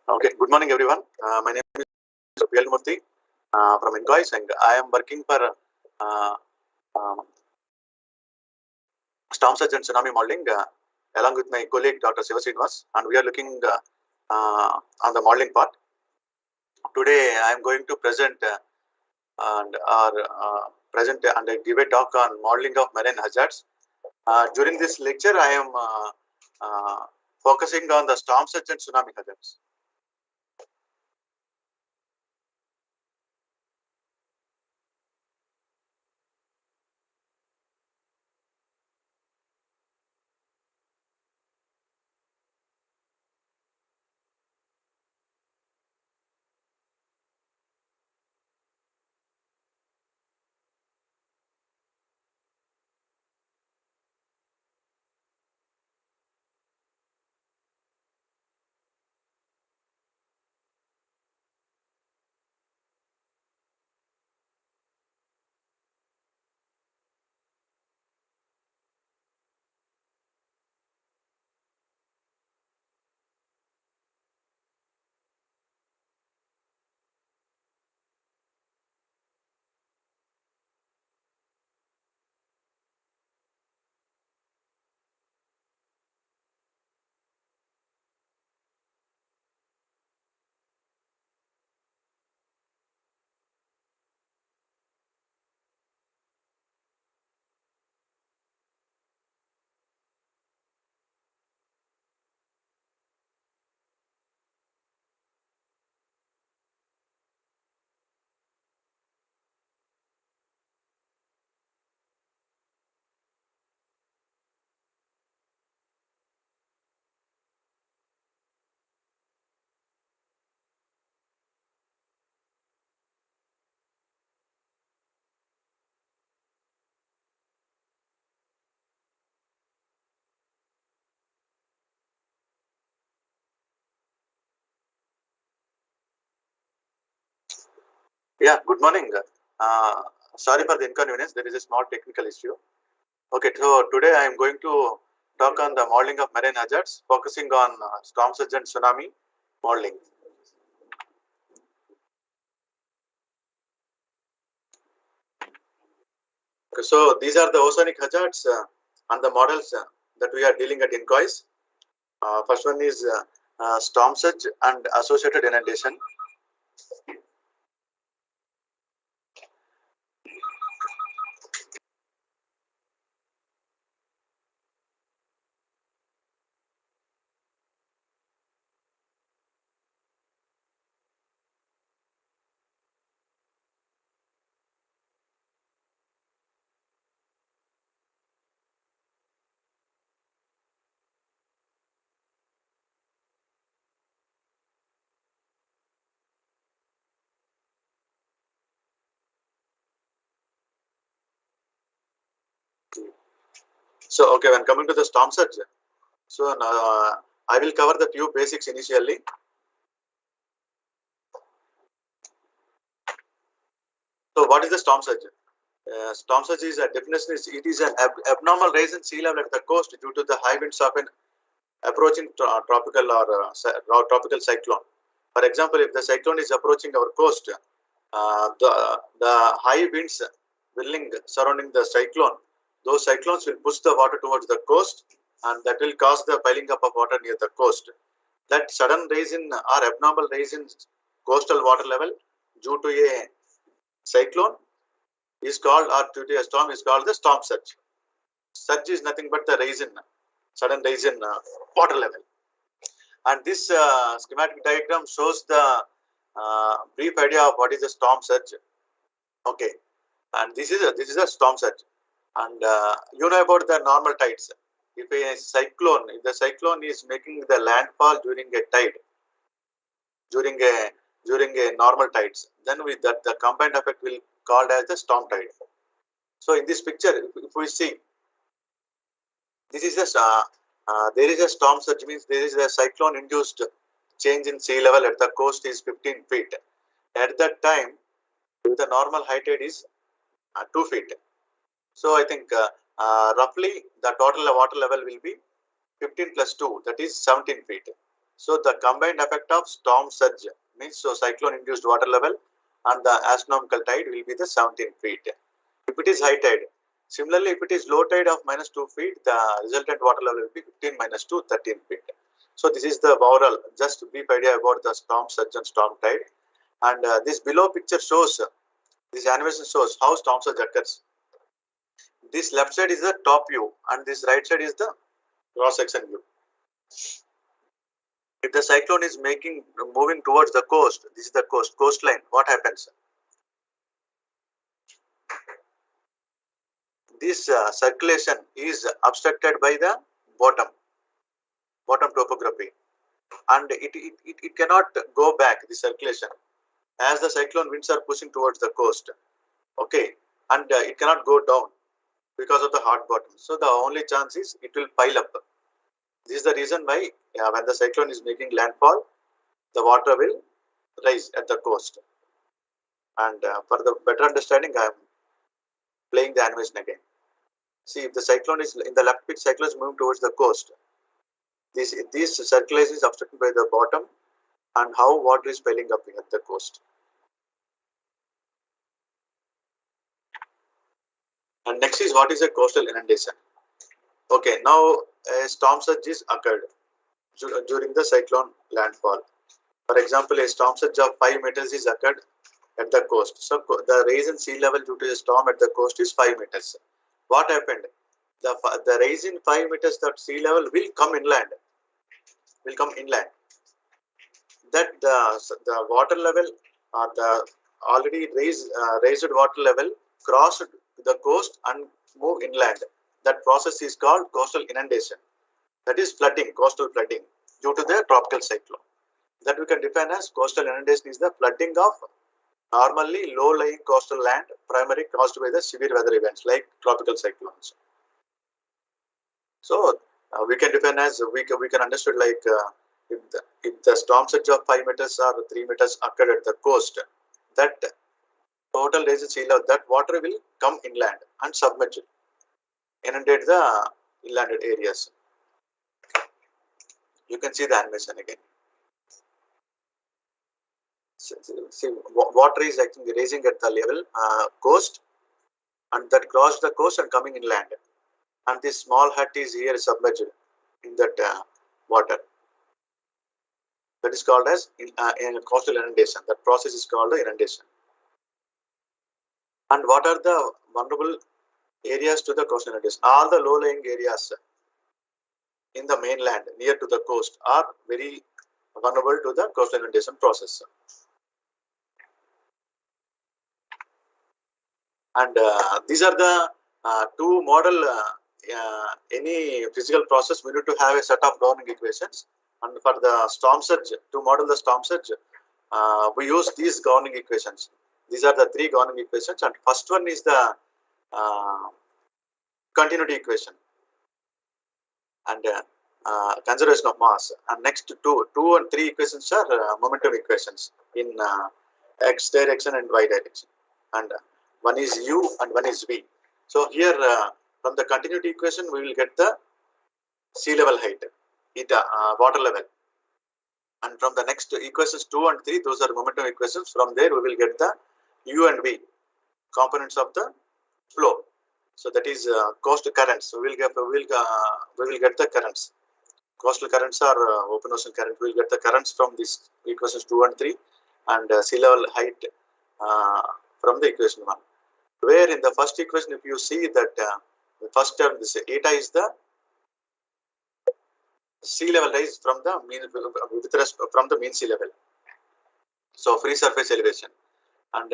Okay, good morning everyone. My name is PLN Murty from Incois, and I am working for um, storm surge and tsunami modeling along with my colleague Dr. Siva Srinivas, and we are looking on the modeling part. Today I am going to present and give a talk on modeling of marine hazards. During this lecture, I am focusing on the storm surge and tsunami hazards. Yeah, good morning. Uh, Sorry for the inconvenience. There is a small technical issue. Okay, so today I am going to talk on the modeling of marine hazards, focusing on storm surge and tsunami modeling. Okay, so these are the oceanic hazards and the models that we are dealing at INCOIS. First one is storm surge and associated inundation. So, okay, when coming to the storm surge, so I will cover the few basics initially. So, what is the storm surge? Storm surge is a definition is it is an abnormal rise in sea level at the coast due to the high winds of an approaching tropical or tropical cyclone. For example, if the cyclone is approaching our coast, the high winds whirling surrounding the cyclone, those cyclones will push the water towards the coast, and that will cause the piling up of water near the coast. That sudden rise in or abnormal rise in coastal water level due to a cyclone is called, or due to a storm, is called the storm surge. Surge is nothing but the rise in sudden rise in water level. And this schematic diagram shows the brief idea of what is a storm surge. Okay, and this is a storm surge, and you know about the normal tides. If the cyclone is making the landfall during a tide, during a normal tides, then with that the combined effect will called as the storm tide. So in this picture, if we see, this is a there is a storm surge, means there is a cyclone induced change in sea level at the coast is 15 feet. At that time, the normal high tide is 2 feet. So I think roughly the total water level will be 15 plus 2, that is 17 feet. So the combined effect of storm surge means so cyclone induced water level and the astronomical tide will be the 17 feet. If it is high tide, similarly if it is low tide of minus 2 feet, the resultant water level will be 15 minus 2, 13 feet. So this is the overall just brief idea about the storm surge and storm tide. And this below picture shows, this animation shows how storm surge occurs. This left side is the top view and this right side is the cross section view. If the cyclone is moving towards the coast, this is the coastline, what happens? This circulation is obstructed by the bottom topography, and it cannot go back, the circulation, as the cyclone winds are pushing towards the coast. Okay, and it cannot go down because of the hot bottom. So the only chance is it will pile up. This is the reason why when the cyclone is making landfall, the water will rise at the coast. And for the better understanding, I am playing the animation again. See, if the cyclone is in the left pitch, cyclone is moving towards the coast. This circulation is obstructed by the bottom, and how water is piling up at the coast. And next is what is a coastal inundation. Okay, now a storm surge is occurred during the cyclone landfall. For example, a storm surge of 5 meters is occurred at the coast. So the rise in sea level due to a storm at the coast is 5 meters. What happened? The rise in 5 meters that sea level will come inland. That the water level or the already raised water level crossed the coast and move inland. That process is called coastal inundation. That is flooding, coastal flooding due to the tropical cyclone. That we can define as coastal inundation is the flooding of normally low-lying coastal land primarily caused by the severe weather events like tropical cyclones. So we can define as we can understood like if the storm surge of 5 meters or 3 meters occurred at the coast, that total rise in sea level, that water will come inland and submerge, inundate the inlanded areas. You can see the animation again. See, water is actually rising at the level coast, and that crossed the coast and coming inland, and this small hut is here submerged in that water. That is called as in coastal inundation. That process is called the inundation. And what are the vulnerable areas to the coastal inundation? All the low-lying areas in the mainland near to the coast are very vulnerable to the coastal inundation process. And these are the two model any physical process. We need to have a set of governing equations. And for the storm surge, to model the storm surge, we use these governing equations. These are the three governing equations. And first one is the continuity equation and conservation of mass. And next two and three equations are momentum equations in x direction and y direction. And one is u and one is v. So here from the continuity equation we will get the sea level height, water level. And from the next equations 2 and 3, those are momentum equations. From there we will get the u and v, components of the flow. So that is coastal currents. So we will get the currents. Coastal currents are open ocean current. We will get the currents from these equations 2 and 3, and sea level height from the equation 1. Where in the first equation, if you see that the first term, this eta is the sea level rise from the mean sea level. So free surface elevation, and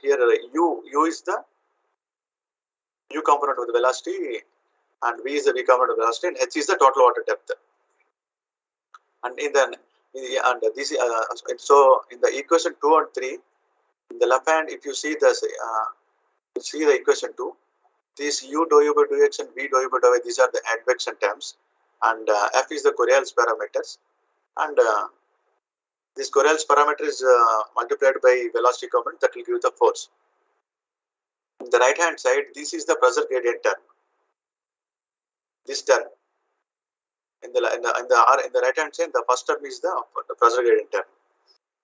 here u is the u component of the velocity, and v is the v component of the velocity, and h is the total water depth. And so in the equation 2 and 3, in the left hand, if you see the equation 2, this u dou u by dou x and v dou u by dou y, these are the advection terms, and f is the Coriolis parameters, and this Coriolis parameter is multiplied by velocity component, that will give the force. On the right hand side, this is the pressure gradient term. This term, in the right hand side, the first term is the pressure gradient term,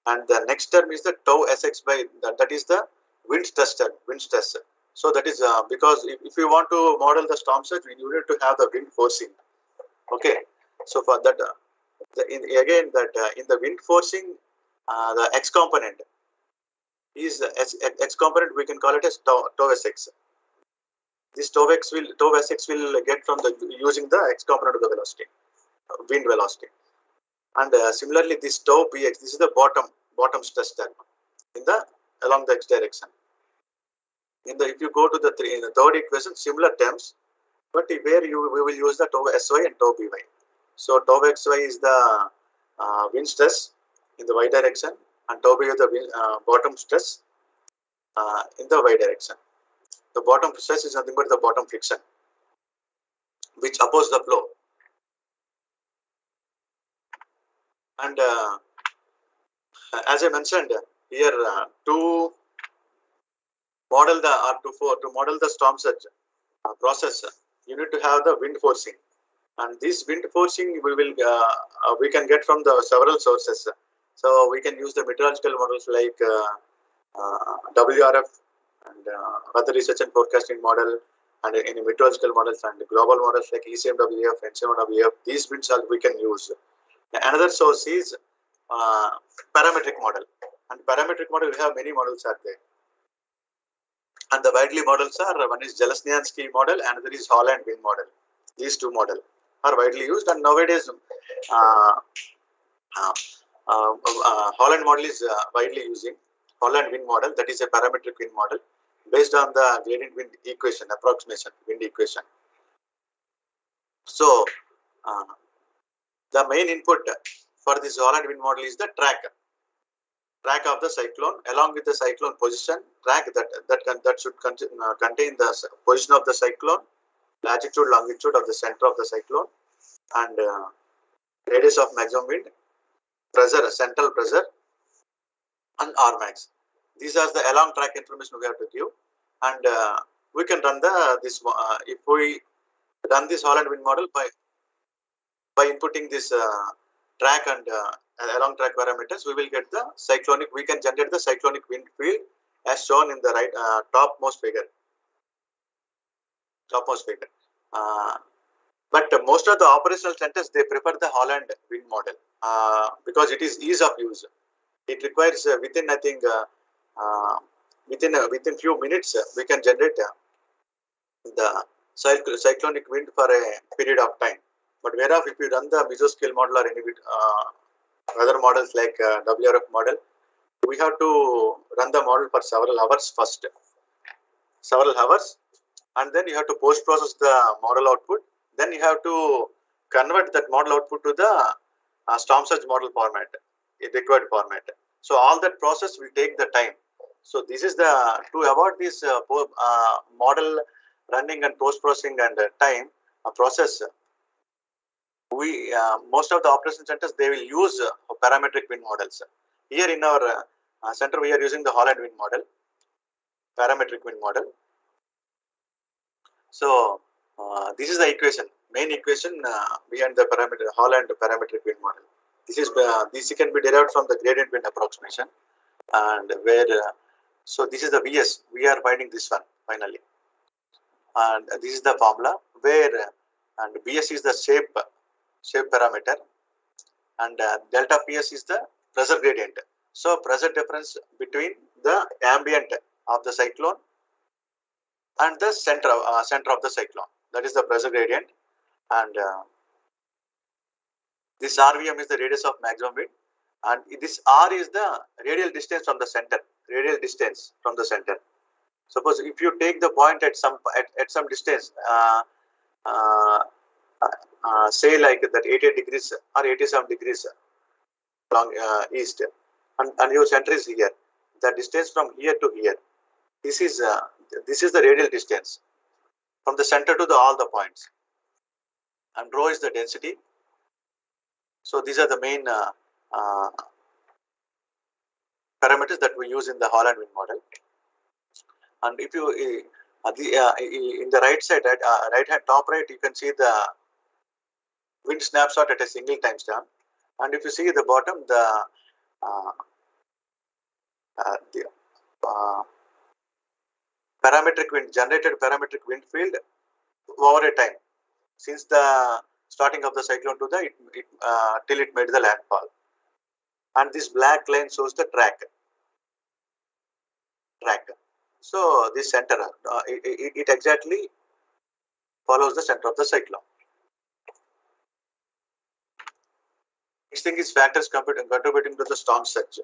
and the next term is the tau Sx by that is the wind stress term, wind stress. So that is because if you want to model the storm surge, you need to have the wind forcing. Okay, so for that, again that in the wind forcing, the x component is x component. We can call it as tau Sx. This tau Sx will get from the using the x component of the velocity, wind velocity, and similarly this tau Bx, this is the bottom stress term in the along the x direction. If you go to the third equation, similar terms, but where we will use the tau Sy and tau By. So tau Xy is the wind stress in the y direction, and tau By is the bottom stress in the y direction. The bottom stress is nothing but the bottom friction, which opposes the flow. And as I mentioned here, to model the storm surge process, you need to have the wind forcing, and this wind forcing we can get from the several sources. So we can use the meteorological models like WRF and weather research and forecasting model, and any meteorological models and global models like ECMWF, NCMWF. These winds we can use. Another source is parametric model, and parametric model we have many models are there. And the widely models are, one is Jelesniansky model, another is Holland wind model. These two models are widely used, and nowadays Holland model is widely using. Holland wind model, that is a parametric wind model based on the gradient wind equation, approximation wind equation. So the main input for this Holland wind model is the track of the cyclone, along with the cyclone position track that should contain the position of the cyclone, latitude, longitude of the center of the cyclone, and radius of maximum wind, pressure, central pressure, and Rmax. These are the along track information we have to give, and we can run if we run this Holland wind model by inputting this track and along track parameters, we will get the cyclonic. We can generate the cyclonic wind field as shown in the right topmost figure. But most of the operational centers, they prefer the Holland wind model because it is ease of use. It requires within, I think, within few minutes we can generate the cyclonic wind for a period of time. But whereas if you run the mesoscale model or any other models like WRF model, we have to run the model for several hours first, and then you have to post process the model output. Then you have to convert that model output to the storm surge model format, required format. So all that process will take the time. So this is to avoid this model running and post processing and time process. We most of the operation centers, they will use parametric wind models. Here in our center, we are using the Holland wind model, parametric wind model. So this is the equation, main equation behind the Holland parametric wind model. This can be derived from the gradient wind approximation, and where so this is the Vs. We are finding this one finally, and this is the formula where and Bs is the shape parameter, and delta Ps is the pressure gradient. So pressure difference between the ambient of the cyclone and the center of the cyclone, that is the pressure gradient, and this RVM is the radius of maximum wind, and this R is the radial distance from the center. Suppose if you take the point at some distance, say like that 88 degrees or 87 degrees along east, and your center is here. The distance from here to here, this is the radial distance from the center to all the points, and rho is the density. So these are the main parameters that we use in the Holland wind model. And if you in the right side, right hand top right, you can see the wind snapshot at a single timestamp. And if you see at the bottom, the parametric wind generated parametric wind field over a time since the starting of the cyclone to the till it made the landfall. And this black line shows the track. So this center, it exactly follows the center of the cyclone. Next thing is factors contributing to the storm surge.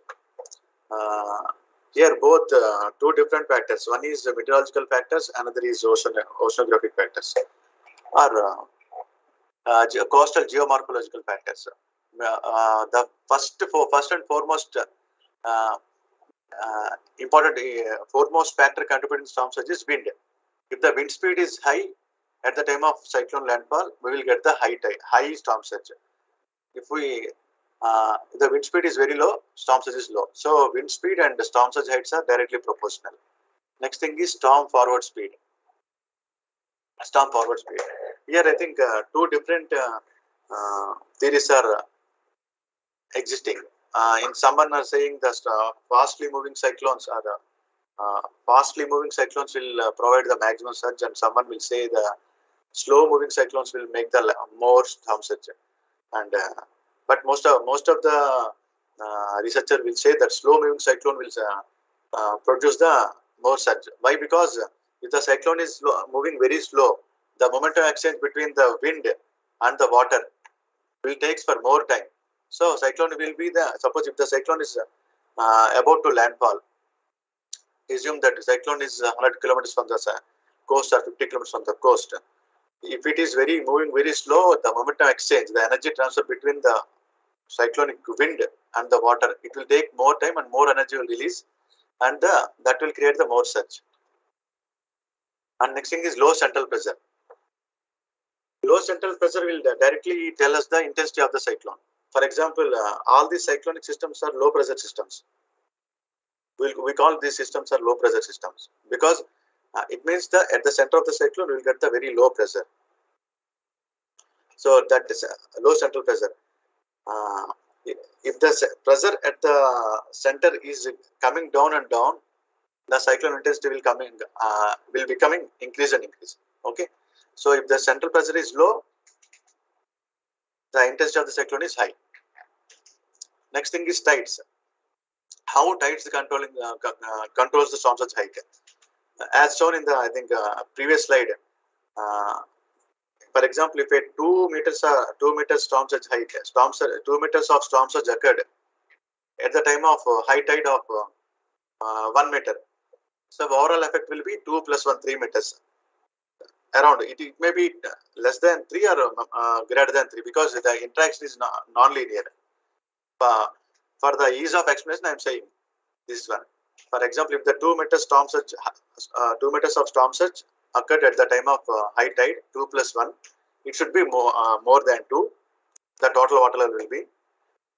Here both two different factors. One is meteorological factors, another is oceanographic factors, or coastal geomorphological factors. The first and foremost important foremost factor contributing to storm surge is wind. If the wind speed is high at the time of cyclone landfall, we will get the high storm surge. If the wind speed is very low, storm surge is low. So wind speed and the storm surge heights are directly proportional. Next thing is storm forward speed. Here I think two different theories are existing. In someone are saying the fastly moving cyclones will provide the maximum surge, and someone will say the slow moving cyclones will make the more storm surge. And but most of the researcher will say that slow moving cyclone will produce the more surge. Why? Because if the cyclone is moving very slow, the momentum exchange between the wind and the water will take for more time. So cyclone will be suppose if the cyclone is about to landfall, assume that cyclone is 100 kilometers from the coast or 50 kilometers from the coast. If it is moving very slow, the momentum exchange, the energy transfer between the cyclonic wind and the water, it will take more time and more energy will release, and that will create the more surge. And next thing is low central pressure. Low central pressure will directly tell us the intensity of the cyclone. For example, all these cyclonic systems are low pressure systems. We call these systems are low pressure systems because it means that at the center of the cyclone we will get the very low pressure. So that is low central pressure. If the pressure at the center is coming down and down, the cyclone intensity will becoming increase and increase. Okay. So if the central pressure is low, the intensity of the cyclone is high. Next thing is tides. How tides controls the storm surge height? As shown in the previous slide. For example, if a 2 meters storm surge height, 2 meters of storm surge occurred at the time of high tide of 1 meter, so overall effect will be 2 plus 1, 3 meters. Around it may be less than 3 or greater than 3 because the interaction is non-linear. For the ease of explanation, I am saying this one. For example, if the 2 meters storm surge, 2 meters of storm surge occurred at the time of high tide, 2 plus 1, it should be more than 2. The total water level will be.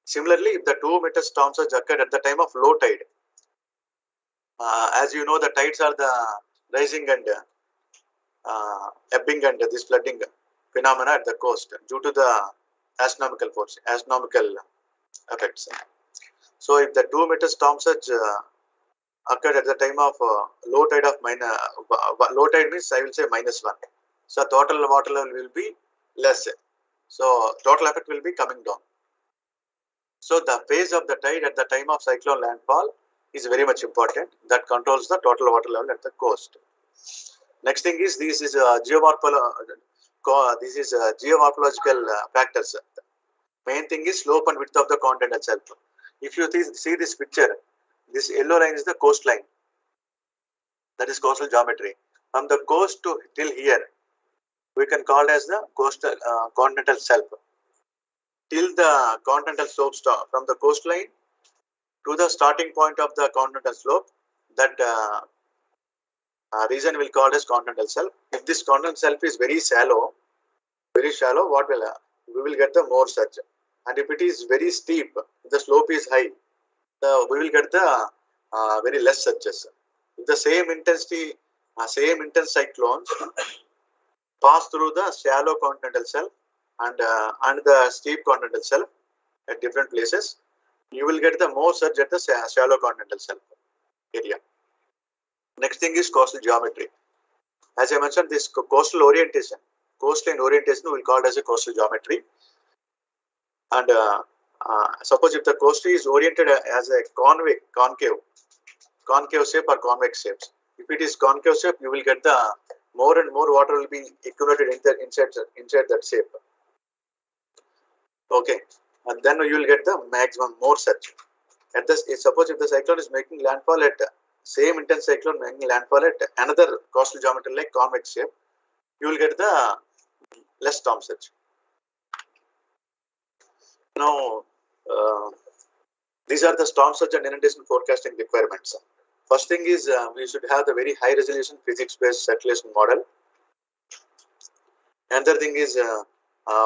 Similarly, if the 2 meters storm surge occurred at the time of low tide, as you know, the tides are the rising and ebbing and this flooding phenomena at the coast due to the astronomical effects. So if the 2 meters storm surge occurred at the time of low tide of low tide means I will say -1. So total water level will be less. So total effect will be coming down. So the phase of the tide at the time of cyclone landfall is very much important. That controls the total water level at the coast. Next thing is this is geomorphological factors. Main thing is slope and width of the continental shelf. If you see this picture, this yellow line is the coastline. That is coastal geometry. From the coast to till here, we can call it as the coastal continental shelf. Till the continental slope from the coastline to the starting point of the continental slope, that region will call as continental shelf. If this continental shelf is very shallow, what will we will get the more surge. And if it is very steep, the slope is high, we will get the very less surges. If the same intensity, same intense cyclones pass through the shallow continental shelf, and the steep continental shelf at different places, you will get the more surge at the shallow continental shelf area. Next thing is coastal geometry. As I mentioned, this coastal orientation, coastline orientation we will call it as a coastal geometry. And suppose if the coast is oriented as a concave shape or convex shapes. If it is concave shape, you will get the more and more water will be accumulated inside that shape. Okay, and then you will get the maximum more surge. At this, suppose if the cyclone is making landfall at same intense cyclone making landfall at another coastal geometry like convex shape, you will get the less storm surge. Now, these are the storm surge and inundation forecasting requirements. First thing is we should have the very high resolution physics-based circulation model. Another thing is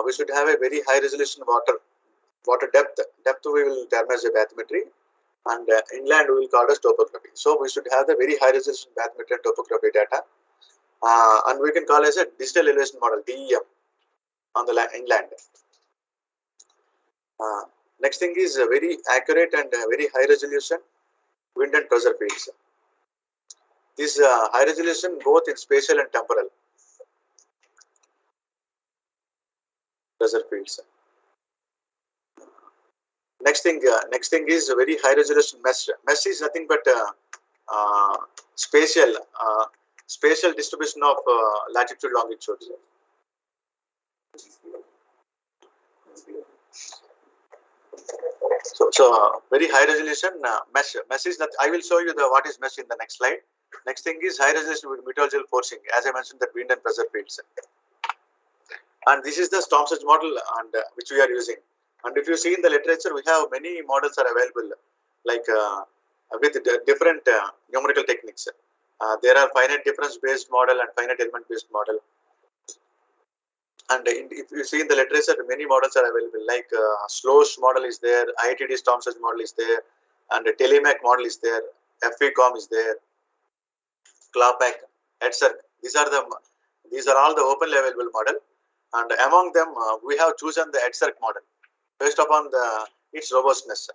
we should have a very high resolution water depth. Depth we will term as a bathymetry, and inland we will call as topography. So we should have the very high resolution bathymetry and topography data, and we can call as a digital elevation model (DEM) on the inland. Next thing is very accurate and very high resolution wind and pressure fields. This high resolution both in spatial and temporal pressure fields. Next thing is a very high resolution mesh. Mesh is nothing but spatial distribution of latitude longitude. So very high resolution mesh. Mesh is that I will show you what is mesh in the next slide. Next thing is high resolution meteorological forcing. As I mentioned, that wind and pressure fields. And this is the storm surge model and which we are using. And if you see in the literature, we have many models are available, like with different numerical techniques. There are finite difference based model and finite element based model. And if you see in the literature, many models are available, like SLOSH model is there, IITD storm surge model is there, and the Telemac model is there, FVCOM is there, CLAPAC, ETCIRC. These are all the openly available model. And among them, we have chosen the ETCIRC model based upon its robustness.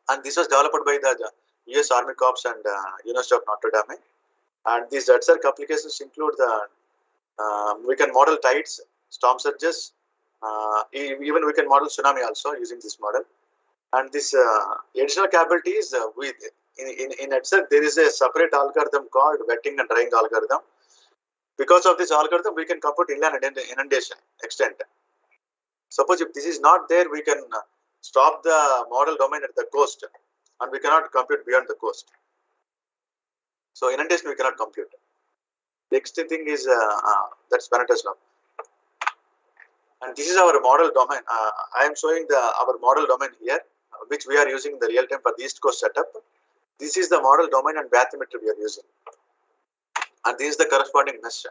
And this was developed by the US Army Corps and University of Notre Dame. And these ETCIRC applications include we can model tides, storm surges, even we can model tsunami also using this model. And this additional capability is in ETCIRC there is a separate algorithm called wetting and drying algorithm. Because of this algorithm, we can compute inland inundation extent. Suppose if this is not there, we can stop the model domain at the coast, and we cannot compute beyond the coast. So inundation we cannot compute. Next thing is that's Banner's law. And this is our model domain. I am showing our model domain here, which we are using in the real time for the East Coast setup. This is the model domain and bathymetry we are using. And this is the corresponding mesh.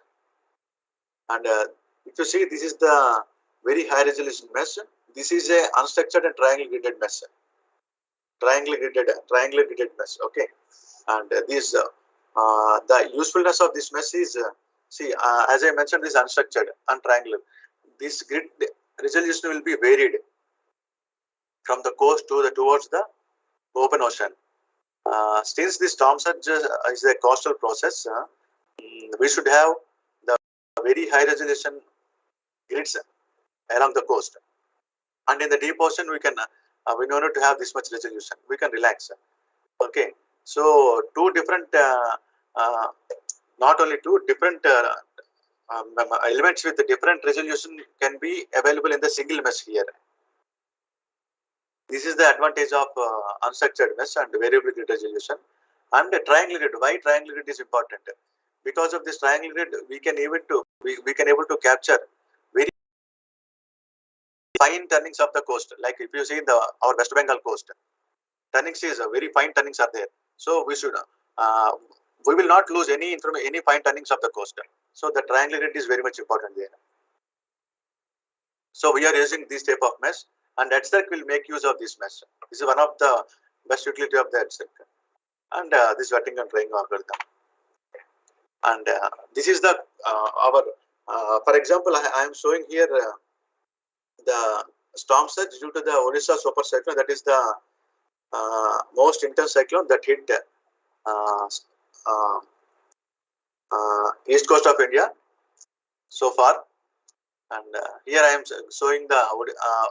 And if you see, this is the very high resolution mesh. This is a unstructured and triangle gridded mesh. Triangle gridded mesh. Okay. And this the usefulness of this mesh is as I mentioned, this unstructured and triangular. This grid resolution will be varied from the coast towards the open ocean. Since this storm surge is a coastal process, we should have the very high resolution grids along the coast, and in the deep ocean we can we don't need to have this much resolution. We can relax. Okay, so two different not only two different elements with the different resolution can be available in the single mesh here. This is the advantage of unstructured mesh and variable grid resolution. And the triangle grid. Why triangle grid is important? Because of this triangle grid, we can able to capture very fine turnings of the coast. Like if you see our West Bengal coast, turnings is very fine turnings are there. So we will not lose any fine turnings of the coast. So the triangle grid is very much important there. So we are using this type of mesh, and ETCIRC will make use of this mesh. This is one of the best utility of the ETCIRC. And this wetting and drying algorithm. And this is the our for example, I am showing here the storm surge due to the Odisha super cyclone, that is the most intense cyclone that hit uh, uh, east coast of India so far. And here I am showing the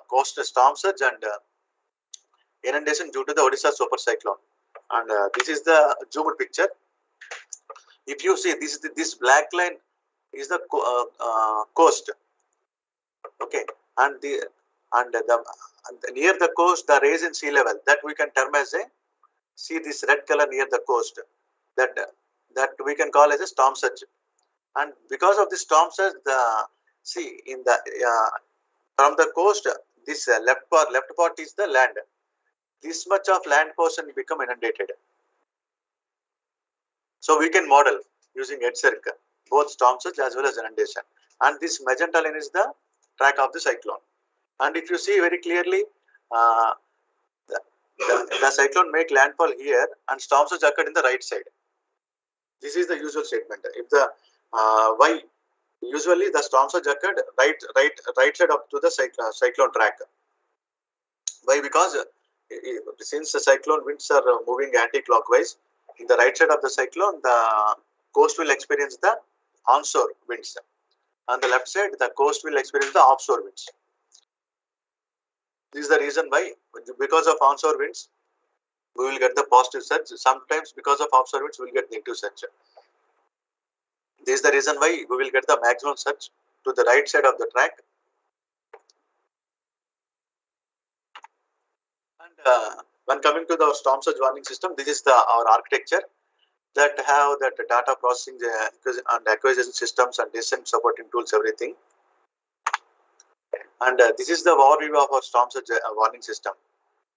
coast storm surge and inundation due to the Odisha super cyclone. And this is the zoomed picture. If you see this black line is the coast, okay, and the near the coast the rise in sea level that we can term as a, see this red color near the coast, that we can call as a storm surge. And because of the storm surge, the see in the from the coast, this left part is the land. This much of land portion become inundated. So we can model using EDCIRC both storm surge as well as inundation. And this magenta line is the track of the cyclone. And if you see very clearly, the cyclone make landfall here and storm surge occurred in the right side. This is the usual statement. If the why usually the storm surge occurred right side up to the cyclone track. Why? Because since the cyclone winds are moving anti-clockwise, in the right side of the cyclone, the coast will experience the onshore winds. On the left side, the coast will experience the offshore winds. This is the reason why, because of onshore winds, we will get the positive surge. Sometimes because of offshore winds, we will get negative surge. This is the reason why we will get the maximum surge to the right side of the track. And when coming to the storm surge warning system, this is our architecture that have that data processing and acquisition systems and decision supporting tools, everything. And this is the overview of our storm surge warning system.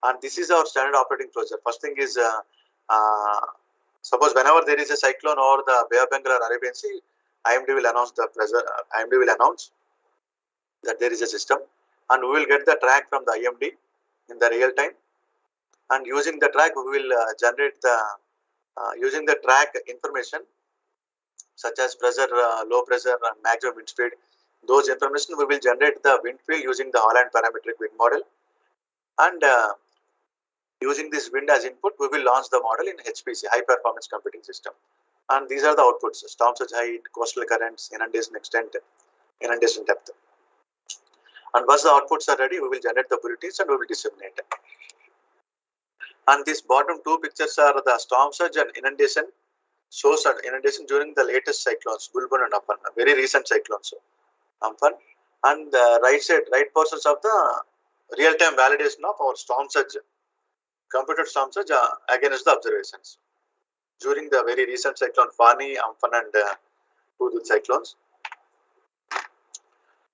And this is our standard operating procedure. First thing is, suppose whenever there is a cyclone or the Bay of Bengal or Arabian Sea, IMD will announce the pressure. IMD will announce that there is a system, and we will get the track from the IMD in the real time. And using the track, we will generate the using the track information such as pressure, low pressure, and maximum wind speed. Those information we will generate the wind field using the Holland parametric wind model, and using this wind as input, we will launch the model in HPC, high performance computing system. And these are the outputs: storm surge height, coastal currents, inundation extent, inundation depth. And once the outputs are ready, we will generate the bulletins and we will disseminate. And these bottom two pictures are the storm surge and inundation, shows inundation during the latest cyclones, Gulbun and Amphan, very recent cyclones, Amphan. And the right portions of the real-time validation of our storm surge, computed storm surge against the observations during the very recent cyclone Fani, Amphan, and Hudud cyclones.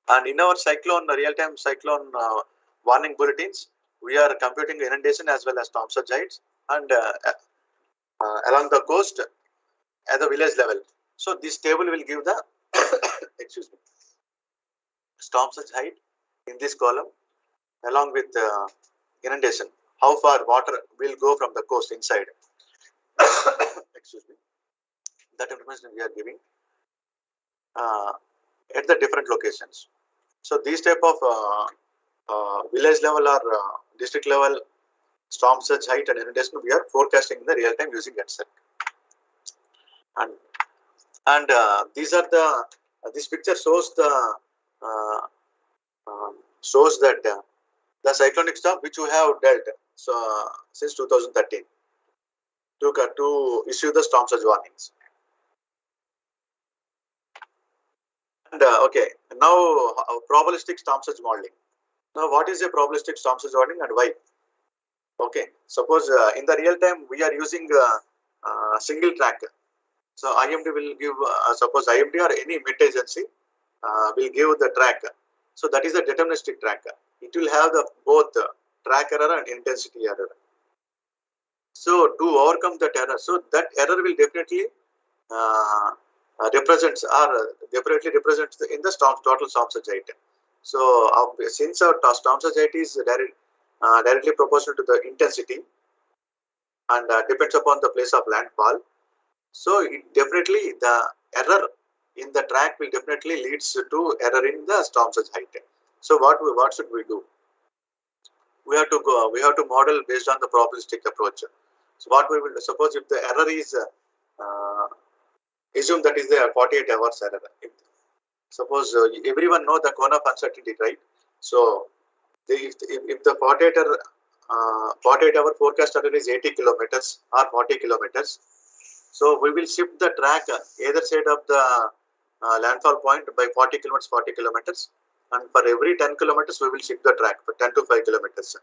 And in our cyclone, real-time cyclone warning bulletins, we are computing inundation as well as storm surge heights, and along the coast at the village level. So this table will give the excuse me, storm surge height in this column, along with inundation, how far water will go from the coast inside. Excuse me. That information we are giving at the different locations. So these type of village level or district level storm surge height and inundation we are forecasting in the real time using EDCIRC. And these are the this picture shows the the cyclonic storm which we have dealt since 2013 to issue the storm surge warnings. And okay, now probabilistic storm surge modeling. Now, what is a probabilistic storm surge warning and why? Okay, suppose in the real time we are using single track. So IMD will give, suppose IMD or any mid agency will give the track. So that is the deterministic track. It will have the both track error and intensity error. So to overcome that error, so that error will definitely represents in the total storm surge height. So since our storm surge height is directly proportional to the intensity and depends upon the place of landfall, so it definitely the error in the track will definitely leads to error in the storm surge height. So what should we do? We have to model based on the probabilistic approach. So what we will suppose if the error is assume that is the 48 hours error. Suppose everyone know the cone of uncertainty, right? So if the 48-hour forecast error is 80 kilometers or 40 kilometers, so we will shift the track either side of the landfall point by 40 kilometers, and for every 10 kilometers we will shift the track for 10 to 5 kilometers,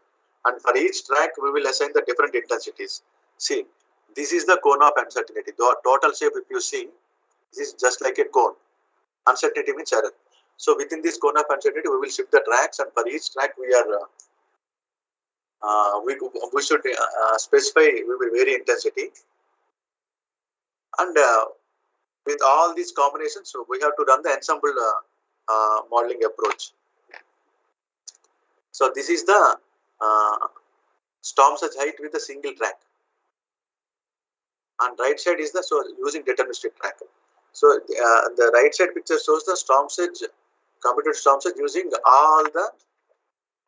and for each track we will assign the different intensities. See, this is the cone of uncertainty. The total shape, if you see, this is just like a cone. Uncertainty means error. So within this cone of uncertainty, we will shift the tracks, and for each track we are we should specify we will vary intensity, and with all these combinations, so we have to run the ensemble modeling approach. So this is the storm surge height with a single track, and right side is the using deterministic track. So the right side picture shows the storm surge, computed storm surge using all the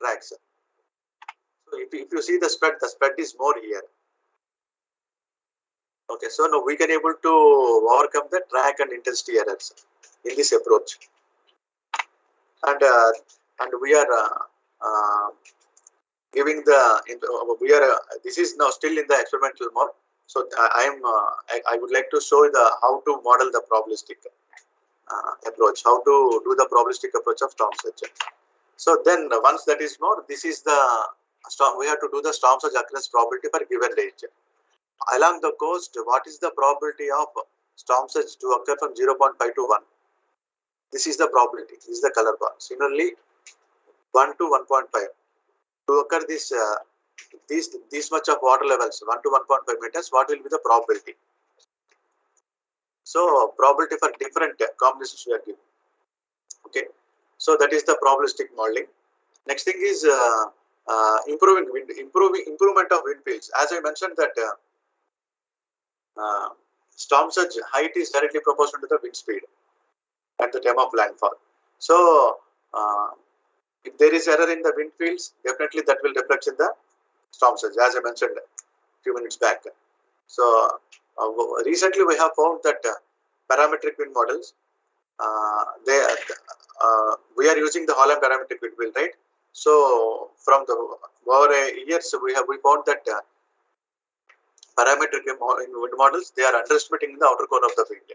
tracks. So if you see the spread is more here. Okay, so now we can able to overcome the track and intensity errors in this approach, and we are giving the this is now still in the experimental mode. So I would like to show how to model the probabilistic approach, how to do the probabilistic approach of storm surge. So then once that is more, this is the storm. We have to do the storm surge occurrence probability for given range. Along the coast, what is the probability of storm surge to occur from 0.5 to 1? This is the probability. This is the color bar. Similarly, 1 to 1.5. To occur this much of water levels, 1 to 1.5 meters, what will be the probability? So probability for different combinations we are giving. Okay. So that is the probabilistic modeling. Next thing is improvement of wind fields. As I mentioned that storm surge height is directly proportional to the wind speed at the time of landfall. So if there is error in the wind fields, definitely that will reflect in the storm surge, as I mentioned a few minutes back. So recently we have found that parametric wind models, we are using the Holland parametric wind wheel, right? So from the over years we found that parametric wind models, they are underestimating the outer core of the wind.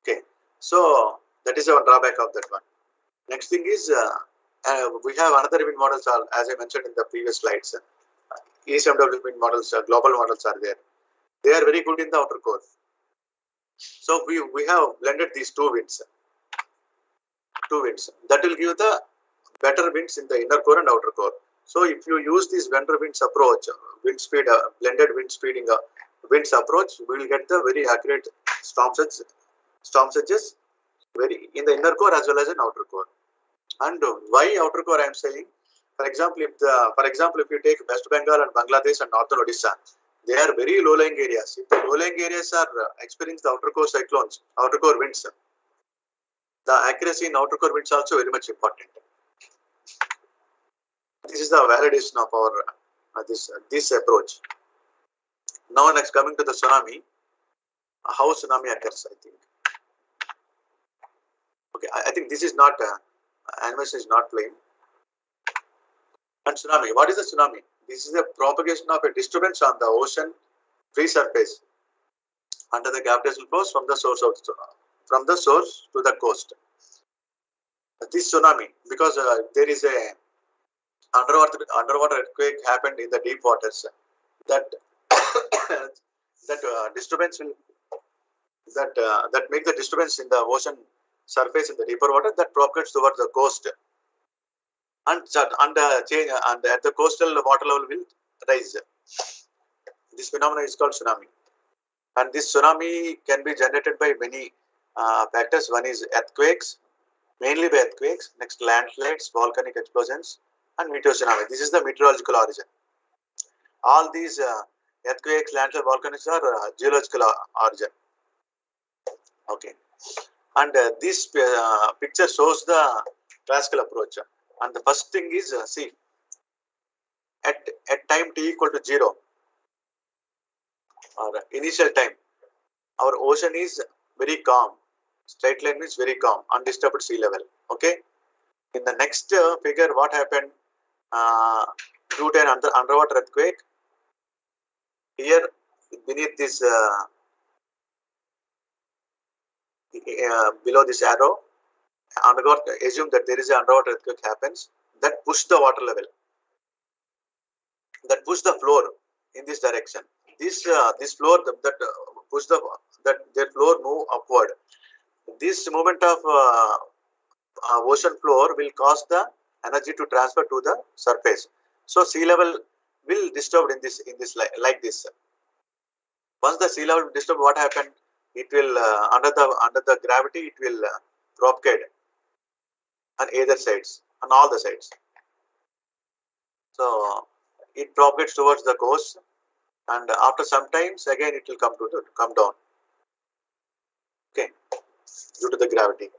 Okay, so that is our drawback of that one. Next thing is we have another wind models, as I mentioned in the previous slides. ESMW wind models, global models are there. They are very good in the outer core. So we have blended these two winds that will give the better winds in the inner core and outer core. So if you use this vendor winds approach, wind speed, blended wind speeding winds approach, we will get the very accurate storm surges very in the inner core as well as in outer core. And why outer core I am saying, for example, if you take West Bengal and Bangladesh and northern Odisha, they are very low-lying areas. If the low-lying areas are experiencing the outer core cyclones, outer core winds, the accuracy in outer core winds also very much important. This is the validation of our this approach. Now next, coming to the tsunami, how tsunami occurs, I think. Okay, I think this is not animation is not playing. And tsunami, what is a tsunami? This is the propagation of a disturbance on the ocean free surface under the gravitational force from the source to the coast. This tsunami, because there is a underwater earthquake happened in the deep waters, that disturbance will that make the disturbance in the ocean surface in the deeper water that propagates towards the coast, and at the coastal water level will rise. This phenomenon is called tsunami, and this tsunami can be generated by many factors. One is earthquakes, mainly by earthquakes. Next, landslides, volcanic explosions, and meteor tsunami. This is the meteorological origin. All these earthquakes, landslides, volcanics are geological origin. Okay, and this picture shows the classical approach. And the first thing is, see, at time t equal to 0, or initial time, our ocean is very calm. Straight line means very calm, undisturbed sea level. Okay. In the next figure, what happened? Due to an underwater earthquake, here beneath this, below this arrow, assume that there is an underwater earthquake happens, that push the water level, that push the floor in this direction. This floor that push that their floor move upward. This movement of ocean floor will cause the energy to transfer to the surface. So sea level will disturb in this like this. Once the sea level disturbed, what happened? It will under the gravity, it will propagate on either sides, on all the sides. So it propagates towards the coast, and after some times again it will come down. Okay, due to the gravity.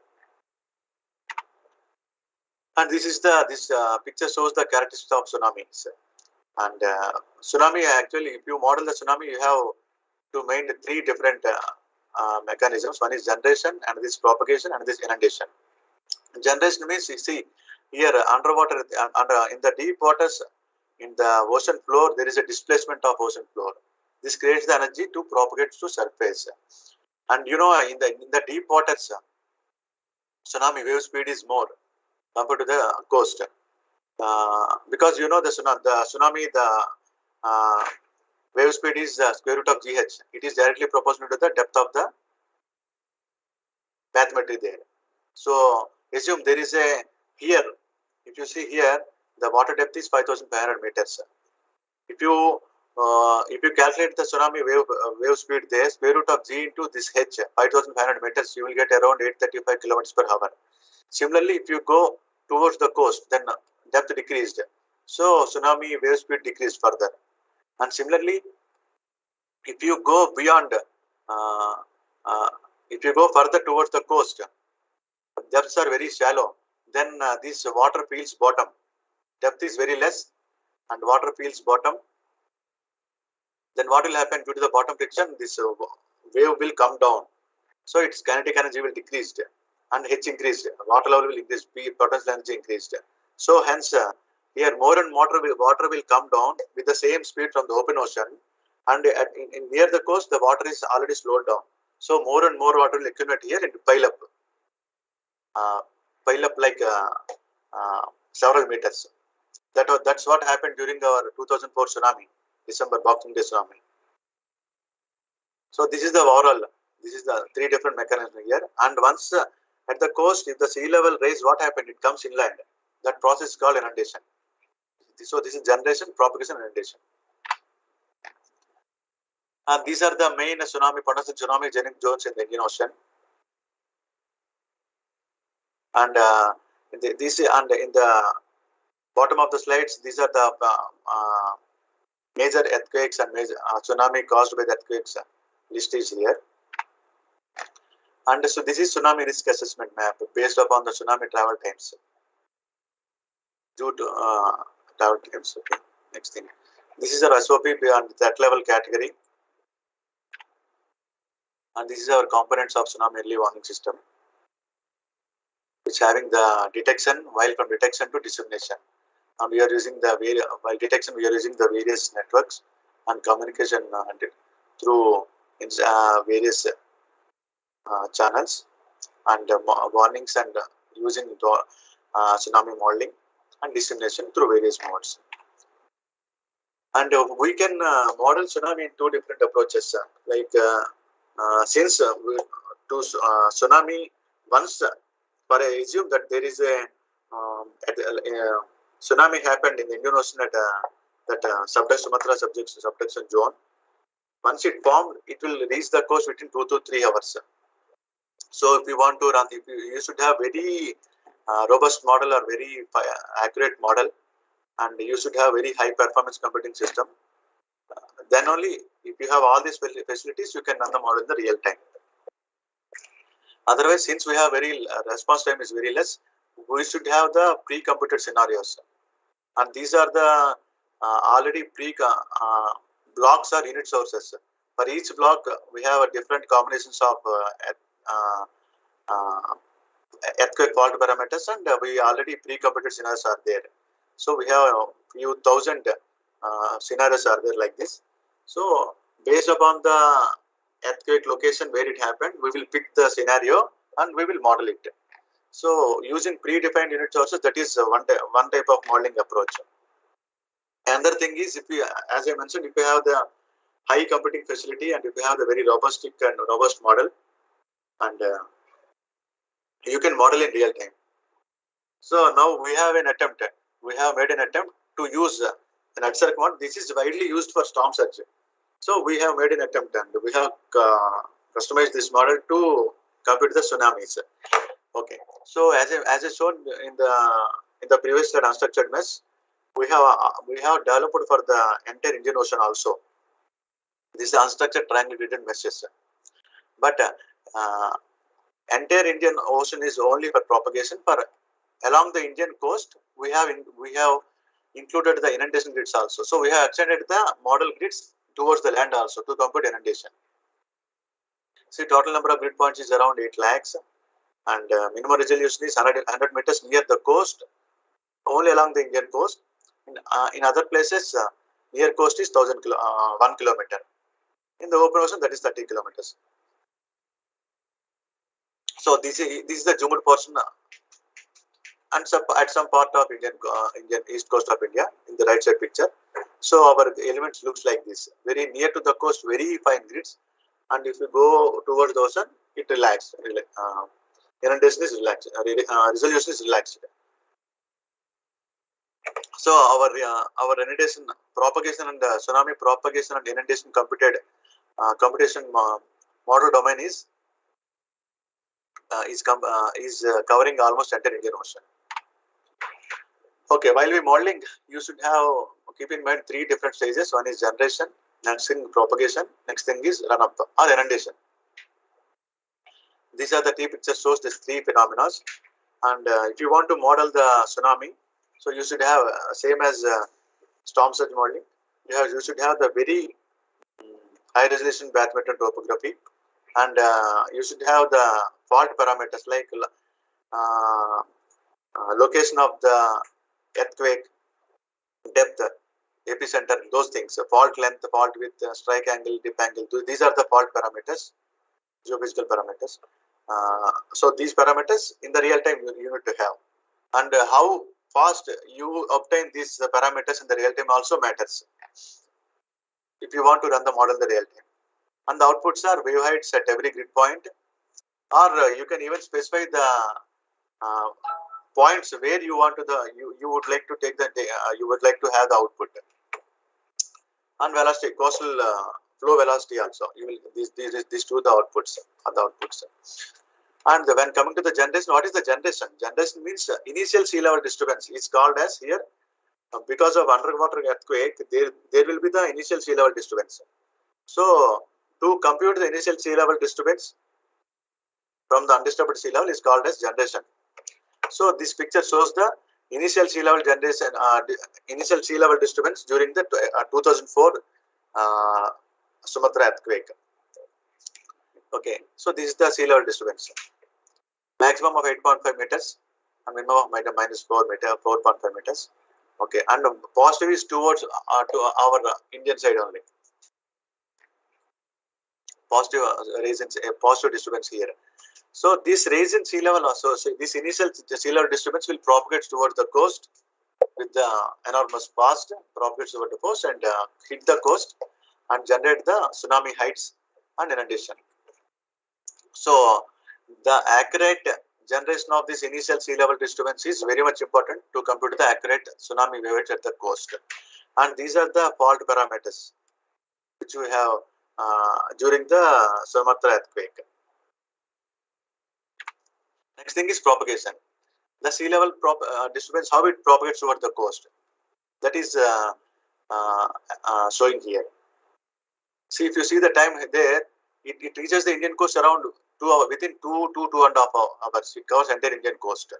And this is this picture shows the characteristics of tsunamis. And tsunami, actually, if you model the tsunami, you have to maintain three different mechanisms. One is generation, and this propagation, and this inundation. Generation means, you see, here underwater, in the deep waters, in the ocean floor, there is a displacement of ocean floor. This creates the energy to propagate to surface. And you know, in the deep waters, tsunami wave speed is more compared to the coast. Because you know the tsunami, wave speed is the square root of GH. It is directly proportional to the depth of the bathymetry there. So assume there is a, here, if you see here, the water depth is 5,500 meters. If you calculate the tsunami wave speed there, square root of G into this H, 5,500 meters, you will get around 835 kilometers per hour. Similarly, if you go towards the coast, then depth decreased. So tsunami wave speed decreased further. And similarly, if you go beyond, if you go further towards the coast, depths are very shallow, then this water feels bottom. Depth is very less and water feels bottom. Then what will happen due to the bottom friction? This wave will come down. So its kinetic energy will decrease and H increased. Water level will increase, potential energy increased. So hence here more and more water will come down with the same speed from the open ocean, and near the coast the water is already slowed down. So more and more water will accumulate here and pile up like several meters. That's what happened during our 2004 tsunami, December Boxing Day tsunami. So this is the overall. This is the three different mechanisms here. And once at the coast, if the sea level rise, what happened? It comes inland. That process is called inundation. So this is generation, propagation, inundation. And these are the main potential tsunami genic zones in the Indian Ocean. And in the bottom of the slides, these are the major earthquakes and major tsunami caused by the earthquakes. List is here. And so this is tsunami risk assessment map based upon the tsunami travel times. Due to travel times. Okay. Next thing. This is our SOP beyond that level category. And this is our components of tsunami early warning system, which having the detection, while from detection to dissemination. And we are using while detection, we are using the various networks and communication through various channels and warnings, and using tsunami modeling and dissemination through various modes. And we can model tsunami in two different approaches. Since tsunami, once for assume that there is a tsunami happened in the Indian Ocean at that Sumatra subduction zone. Once it formed, it will reach the coast within 2 to 3 hours. So if you want to run, you should have very robust model or very accurate model, and you should have very high performance computing system. Then only if you have all these facilities, you can run the model in the real time. Otherwise, since we have response time is very less, we should have the pre-computed scenarios, and these are the already blocks or unit sources. For each block, we have a different combinations of uh, uh, earthquake fault parameters, and we already pre-computed scenarios are there. So we have a few thousand scenarios are there like this. So based upon the earthquake location where it happened, we will pick the scenario and we will model it. So using predefined unit sources, that is one type of modeling approach. Another thing is, if we, as I mentioned, if you have the high computing facility and if you have the very robust model, and you can model in real time. So now we have an attempt. We have made an attempt to use an Earthquake model. This is widely used for storm surge. So we have made an attempt and we have customized this model to compute the tsunamis. Okay. So as I shown in the previous slide, unstructured mesh, we have developed for the entire Indian Ocean also. This is unstructured triangle gridded meshes. But entire Indian Ocean is only for propagation. For along the Indian coast, we have included the inundation grids also. So we have extended the model grids towards the land also to compute inundation. See, total number of grid points is around 8 lakhs, and minimum resolution is 100 meters near the coast, only along the Indian coast. In other places, near coast is 1 kilometer. In the open ocean, that is 30 kilometers. So this is the zoomed portion, and at some part of Indian east coast of India in the right side picture. So our elements looks like this, very near to the coast, very fine grids, and if you go towards the ocean, it relaxed. Inundation is relaxed. Resolution is relaxed. So our inundation propagation and tsunami propagation and inundation computation model domain is covering almost entire Indian Ocean. Okay, while we modeling, you should keep in mind 3 different stages. One is generation, next thing propagation, next thing is run up or inundation. These are the 3 pictures shows these 3 phenomena. And if you want to model the tsunami, so you should have same as storm surge modeling. You should have the very high resolution bathymetric topography, and you should have the fault parameters like location of the earthquake, depth, epicenter, those things, fault length, fault width, strike angle, dip angle. These are the fault parameters, geophysical parameters. So these parameters in the real time you need to have, and how fast you obtain these parameters in the real time also matters if you want to run the model in the real time. And the outputs are wave heights at every grid point, or you can even specify the points where you want to you would like to take the you would like to have the output, and velocity, coastal flow velocity also. You will these two the outputs are the outputs. And when coming to the generation, what is the generation? Generation means initial sea level disturbance. It's called as here because of underwater earthquake. There will be the initial sea level disturbance. So to compute the initial sea level disturbance from the undisturbed sea level is called as generation. So this picture shows the initial sea level generation, initial sea level disturbance during the 2004 Sumatra earthquake. Okay, so this is the sea level disturbance. Maximum of 8.5 meters and minimum of -4.5 meters. Okay, and positive is towards to our Indian side only. Positive positive disturbance here. So this rise in sea level also, so this initial sea level disturbance will propagate towards the coast with the enormous fast, propagates over the coast and hit the coast and generate the tsunami heights and inundation. So the accurate generation of this initial sea level disturbance is very much important to compute the accurate tsunami wave heights at the coast. And these are the fault parameters which we have during the Sumatra earthquake. Next thing is propagation. The sea level disturbance, how it propagates over the coast. That is showing here. See, if you see the time there, it reaches the Indian coast around 2 hours, within 2.5 hours. It covers entire Indian coast.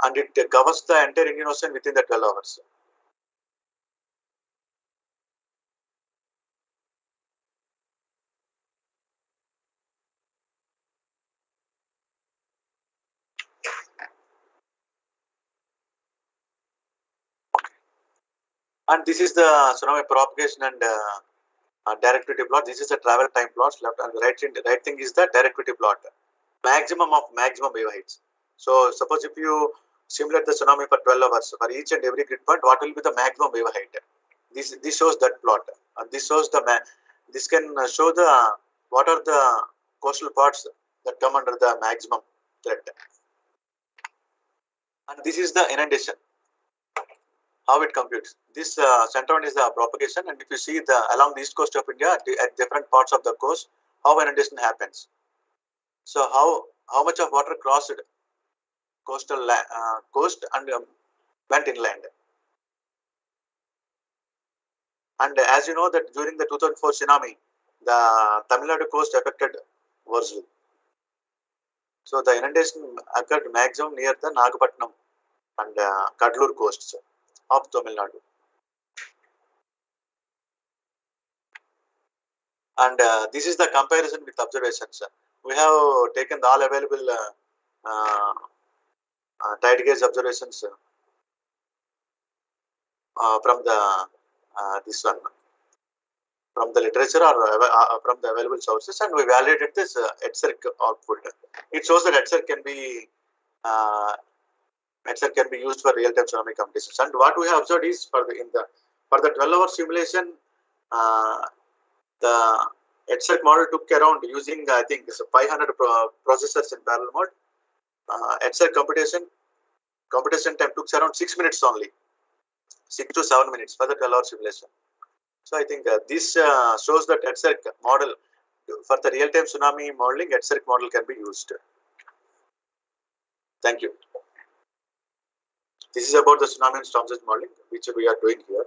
and it covers the entire Indian Ocean within the 12 hours. And this is the tsunami propagation and directivity plot. This is the travel time plots. Left and the right thing is the directivity plot. Maximum of maximum wave heights. So suppose if you simulate the tsunami for 12 hours for each and every grid point, what will be the maximum wave height? This shows that plot. And this shows this can show the what are the coastal parts that come under the maximum threat. And this is the inundation. How it computes. This center one is the propagation, and if you see the along the east coast of India at different parts of the coast, how inundation happens. So how much of water crossed coastal coast and went inland. And as you know that during the 2004 tsunami, the Tamil Nadu coast affected worst. So the inundation occurred maximum near the Nagapattinam and Kadlur coasts of Tamil Nadu. And this is the comparison with observations. We have taken all available tide gauge observations from the this one from the literature or from the available sources, and we validated this EDSERC output. It shows that EDSERC can be used for real-time tsunami computations. And what we have observed is for the 12-hour simulation, the EDSERC model took around using I think 500 processors in parallel mode. EDSERC computation time took around 6 minutes only, 6 to 7 minutes for the 12-hour simulation. So I think this shows that EDSERC model for the real-time tsunami modeling, EDSERC model can be used. Thank you. This is about the tsunami and storm surge modeling, which we are doing here.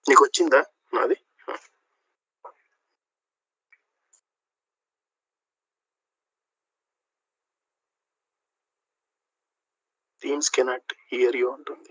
నీకు వచ్చిందా నాది? Teams cannot hear you అంటుంది.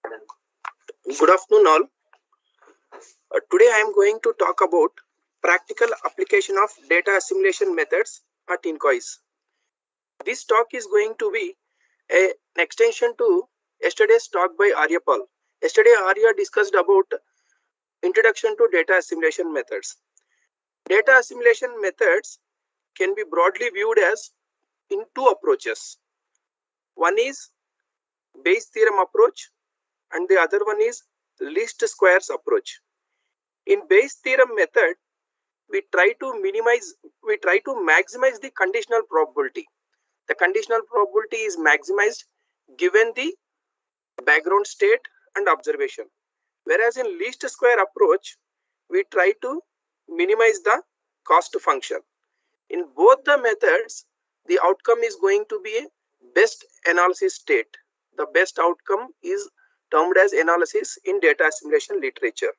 Good afternoon, all. Today I am going to talk about practical application of data assimilation methods at INCOIS. This talk is going to be an extension to yesterday's talk by Aryapal. Yesterday Arya discussed about introduction to data assimilation methods. Data assimilation methods can be broadly viewed as in two approaches. One is Bayes theorem approach and the other one is least squares approach. In Bayes theorem method, we try to maximize the conditional probability. The conditional probability is maximized given the background state and observation. Whereas in least square approach, we try to minimize the cost function. In both the methods, the outcome is going to be a best analysis state. The best outcome is termed as analysis in data assimilation literature.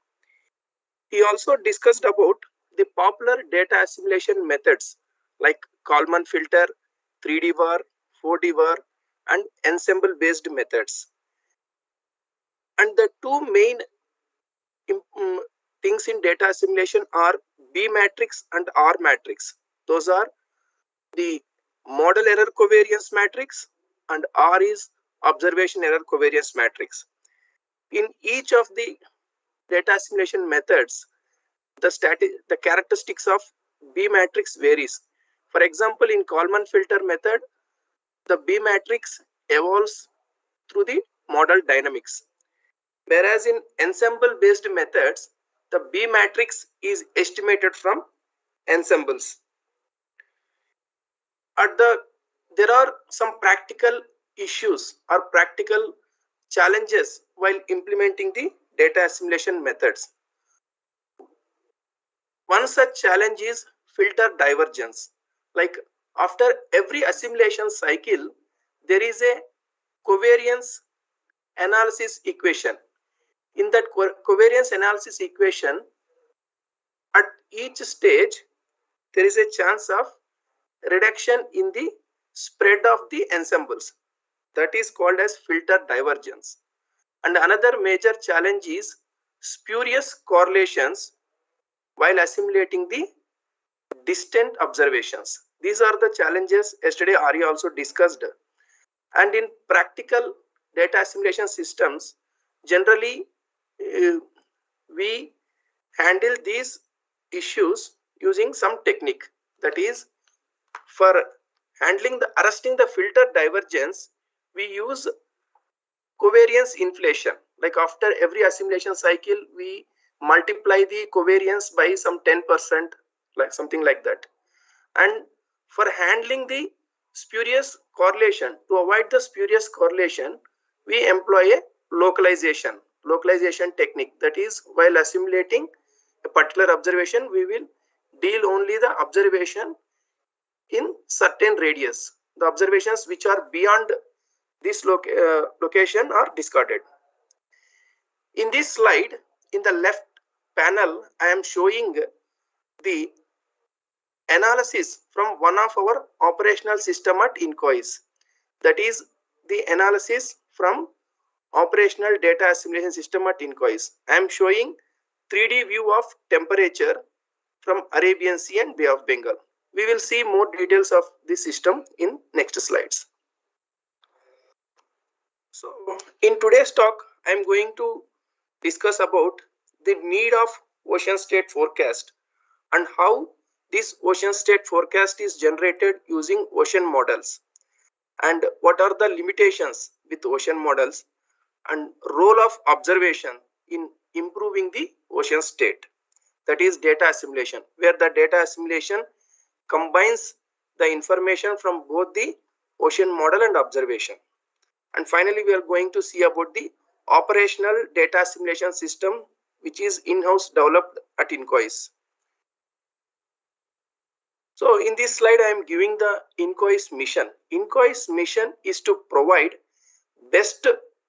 He also discussed about the popular data assimilation methods like Kalman filter, 3D var, 4D var, and ensemble based methods. And the two main things in data assimilation are B matrix and R matrix. Those are the model error covariance matrix and R is observation error covariance matrix. In each of the data assimilation methods, the characteristics of B matrix varies. For example, in Kalman filter method, the B matrix evolves through the model dynamics. Whereas in ensemble based methods, the B matrix is estimated from ensembles. There are some practical issues or practical challenges while implementing the data assimilation methods. One such challenge is filter divergence. Like after every assimilation cycle, there is a covariance analysis equation. In that covariance analysis equation, at each stage, there is a chance of reduction in the spread of the ensembles. That is called as filter divergence. And another major challenge is spurious correlations while assimilating the distant observations. These are the challenges yesterday Arya also discussed. And in practical data assimilation systems, generally we handle these issues using some technique. That is, for arresting the filter divergence, we use covariance inflation. Like after every assimilation cycle, we multiply the covariance by some 10%, like something like that. And for handling the spurious correlation, to avoid the spurious correlation, we employ a localization technique. That is, while assimilating a particular observation, we will deal only the observation in certain radius. The observations which are beyond this location are discarded. In this slide, in the left panel, I am showing the analysis from one of our operational system at INCOIS. That is the analysis from operational data assimilation system at INCOIS. I am showing 3D view of temperature from Arabian Sea and Bay of Bengal. We will see more details of this system in next slides. So in today's talk, I am going to discuss about the need of ocean state forecast and how this ocean state forecast is generated using ocean models, and what are the limitations with ocean models, and role of observation in improving the ocean state. That is data assimilation, where the data assimilation combines the information from both the ocean model and observation. And finally, we are going to see about the operational data assimilation system, which is in-house developed at INCOIS. So in this slide, I am giving the INCOIS mission. INCOIS mission is to provide best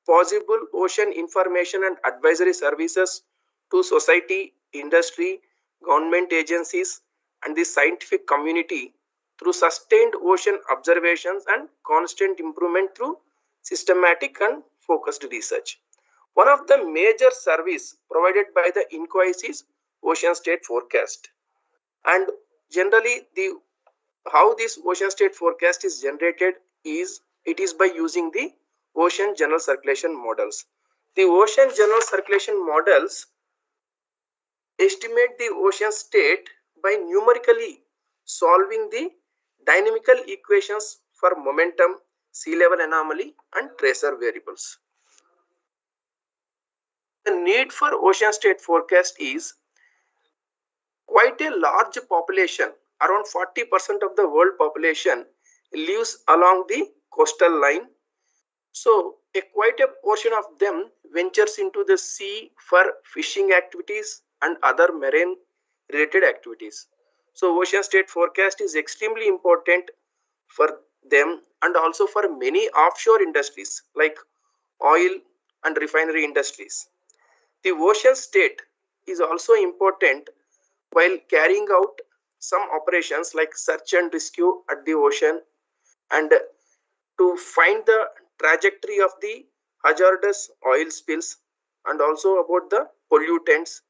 possible ocean information and advisory services to society, industry, government agencies, and the scientific community through sustained ocean observations and constant improvement through systematic and focused research. One of the major service provided by the INCOIS is ocean state forecast. And generally how this ocean state forecast is generated is it is by using the ocean general circulation models. The ocean general circulation models estimate the ocean state by numerically solving the dynamical equations for momentum, sea level anomaly, and tracer variables. The need for ocean state forecast is quite a large population. Around 40% of the world population lives along the coastal line. So, quite a portion of them ventures into the sea for fishing activities and other marine related activities. So, ocean state forecast is extremely important for them and also for many offshore industries like oil and refinery industries. The ocean state is also important while carrying out some operations like search and rescue at the ocean and to find the trajectory of the hazardous oil spills and also about the pollutants.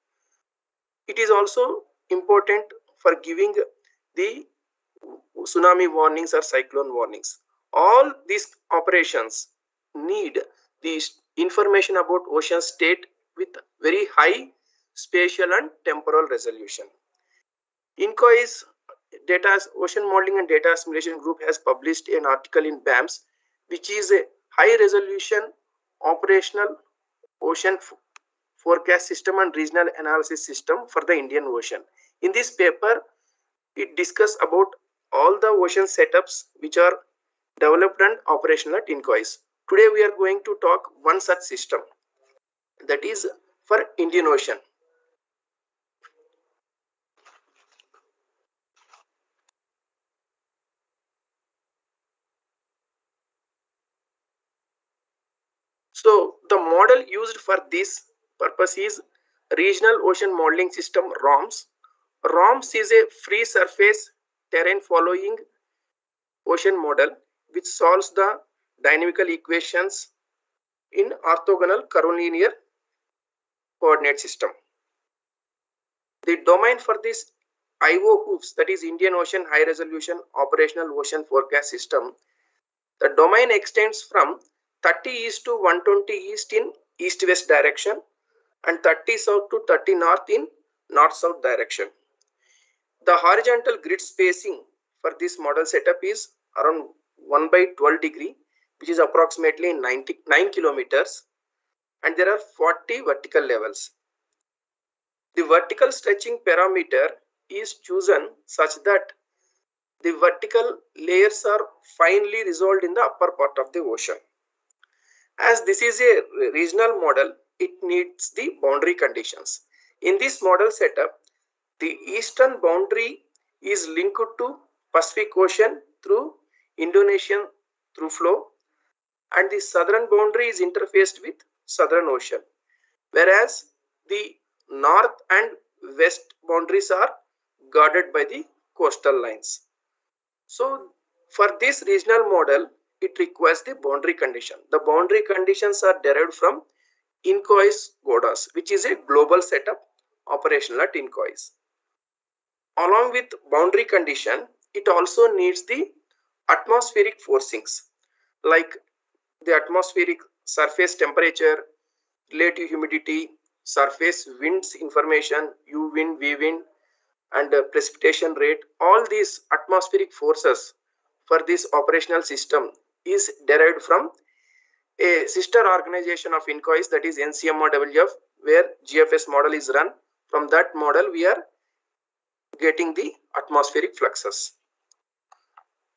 It is also important for giving the tsunami warnings or cyclone warnings. All these operations need the information about ocean state with very high spatial and temporal resolution. INCOIS Data Ocean Modeling and Data Assimilation Group has published an article in BAMS, which is a high resolution operational ocean forecast system and regional analysis system for the Indian Ocean. In this paper, it discusses about all the ocean setups which are developed and operational at INCOIS. Today we are going to talk one such system, that is for Indian Ocean. So the model used for this purpose is Regional Ocean Modeling System ROMS. ROMS is a free surface terrain following ocean model which solves the dynamical equations in orthogonal curvilinear coordinate system. The domain for this IO hoops, that is Indian Ocean High Resolution Operational Ocean Forecast System, the domain extends from 30 east to 120 east in east-west direction and 30 south to 30 north in north-south direction. The horizontal grid spacing for this model setup is around 1 by 12 degree, which is approximately 99 kilometers, and there are 40 vertical levels. The vertical stretching parameter is chosen such that the vertical layers are finely resolved in the upper part of the ocean. As this is a regional model, it needs the boundary conditions. In this model setup, the eastern boundary is linked to Pacific Ocean through Indonesian through flow, and the southern boundary is interfaced with Southern Ocean, whereas the north and west boundaries are guarded by the coastal lines. So for this regional model, it requires the boundary condition. The boundary conditions are derived from INCOIS GODAS, which is a global setup operational at INCOIS. Along with boundary condition, it also needs the atmospheric forcings like the atmospheric surface temperature, relative humidity, surface winds information, U wind, V wind, and precipitation rate. All these atmospheric forces for this operational system is derived from a sister organization of INCOIS, that is NCMRWF, where GFS model is run. From that model, we are getting the atmospheric fluxes.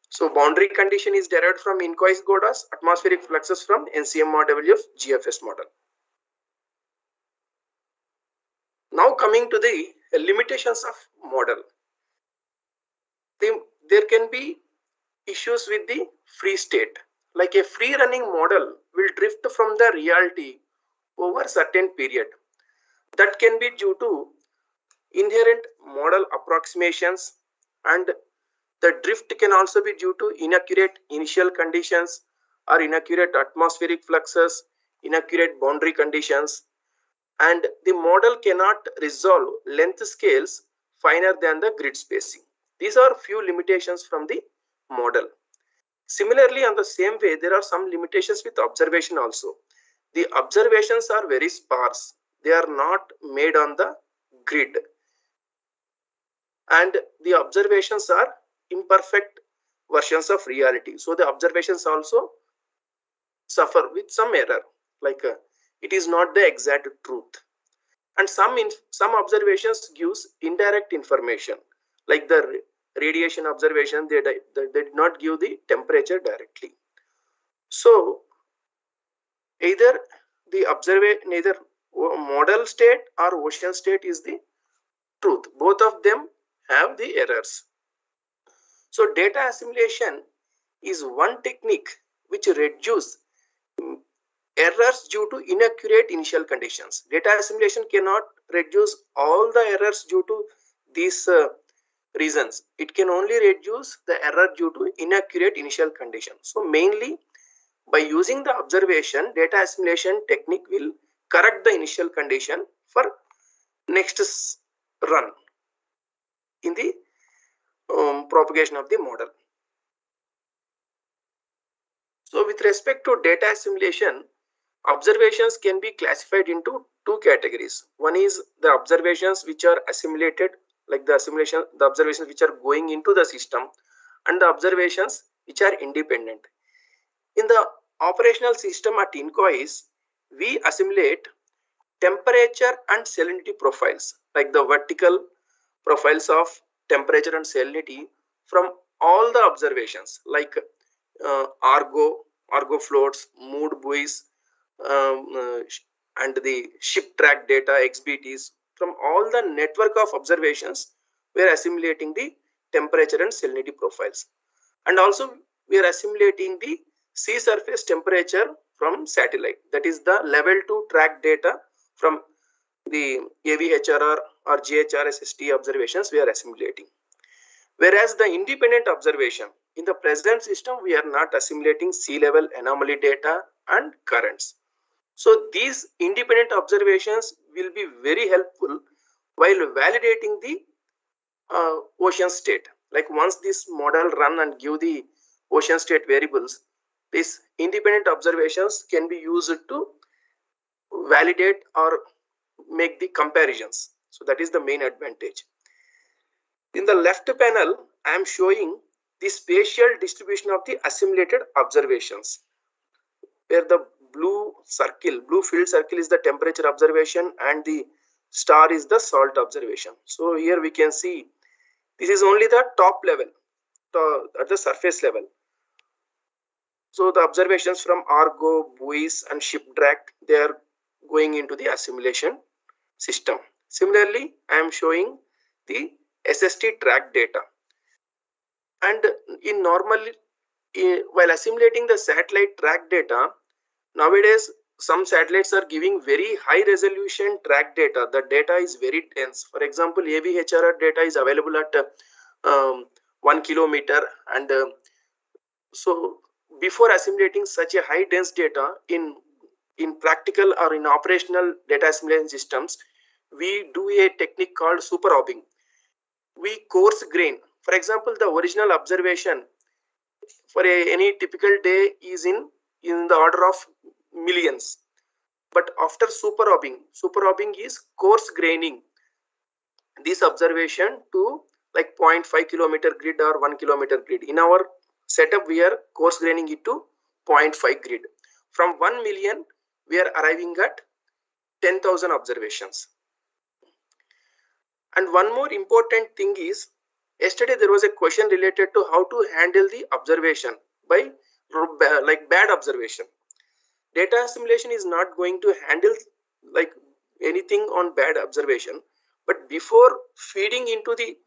So boundary condition is derived from INCOIS GODAS, atmospheric fluxes from NCMRWF GFS model. Now coming to the limitations of model. There can be issues with the free state. Like a free running model will drift from the reality over a certain period. That can be due to inherent model approximations, and the drift can also be due to inaccurate initial conditions or inaccurate atmospheric fluxes, inaccurate boundary conditions, and the model cannot resolve length scales finer than the grid spacing. These are few limitations from the model. Similarly, on the same way, there are some limitations with observation also. The observations are very sparse. They are not made on the grid. And the observations are imperfect versions of reality. So the observations also suffer with some error, like it is not the exact truth. And some observations gives indirect information, like the radiation observation, they did not give the temperature directly. So either neither model state or ocean state is the truth. Both of them have the errors. So data assimilation is one technique which reduces errors due to inaccurate initial conditions. Data assimilation cannot reduce all the errors due to these reasons. It can only reduce the error due to inaccurate initial conditions. So mainly by using the observation, data assimilation technique will correct the initial condition for next run in the propagation of the model. So with respect to data assimilation, observations can be classified into two categories. One is the observations which are assimilated, like the observations which are going into the system, and the observations which are independent. In the operational system at INCOIS, we assimilate temperature and salinity profiles, like the vertical profiles of temperature and salinity from all the observations, like Argo floats, mood buoys, and the ship track data, XBTs. From all the network of observations, we are assimilating the temperature and salinity profiles. And also we are assimilating the sea surface temperature from satellite. That is the level 2 track data from the AVHRR or GHRSST observations we are assimilating. Whereas the independent observation, in the present system, we are not assimilating sea level anomaly data and currents. So these independent observations will be very helpful while validating the ocean state. Like once this model run and give the ocean state variables, these independent observations can be used to validate or make the comparisons. So that is the main advantage. In the left panel, I am showing the spatial distribution of the assimilated observations, where the blue filled circle is the temperature observation and the star is the salt observation. So here we can see this is only the top level, at the surface level. So the observations from Argo, buoys and ship drag, they are going into the assimilation system. Similarly, I am showing the SST track data. And while assimilating the satellite track data, nowadays some satellites are giving very high resolution track data. The data is very dense. For example, AVHRR data is available at 1 kilometer, and so before assimilating such a high dense data in practical or in operational data assimilation systems, we do a technique called super hopping. We coarse grain. For example, the original observation for any typical day is in the order of millions. But after super hopping is coarse graining this observation to like 0.5 kilometer grid or 1 kilometer grid. In our setup, we are coarse graining it to 0.5 grid. From 1 million, we are arriving at 10,000 observations. And one more important thing is, yesterday there was a question related to how to handle the observation by like bad observation. Data assimilation is not going to handle like anything on bad observation, but before feeding into the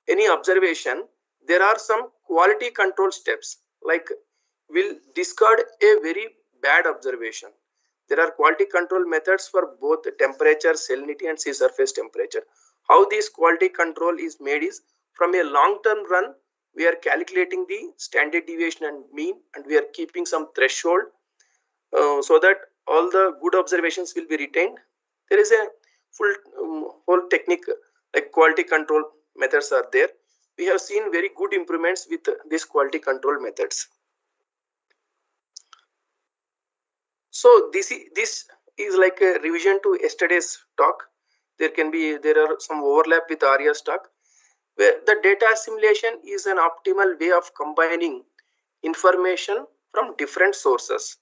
any observation, there are some quality control steps, like we'll discard a very bad observation. There are quality control methods for both temperature, salinity and sea surface temperature. How this quality control is made is, from a long-term run, we are calculating the standard deviation and mean, and we are keeping some threshold so that all the good observations will be retained. There is a full whole technique like quality control methods are there. We have seen very good improvements with these quality control methods. So this is like a revision to yesterday's talk. There are some overlap with Arya's talk, where the data assimilation is an optimal way of combining information from different sources.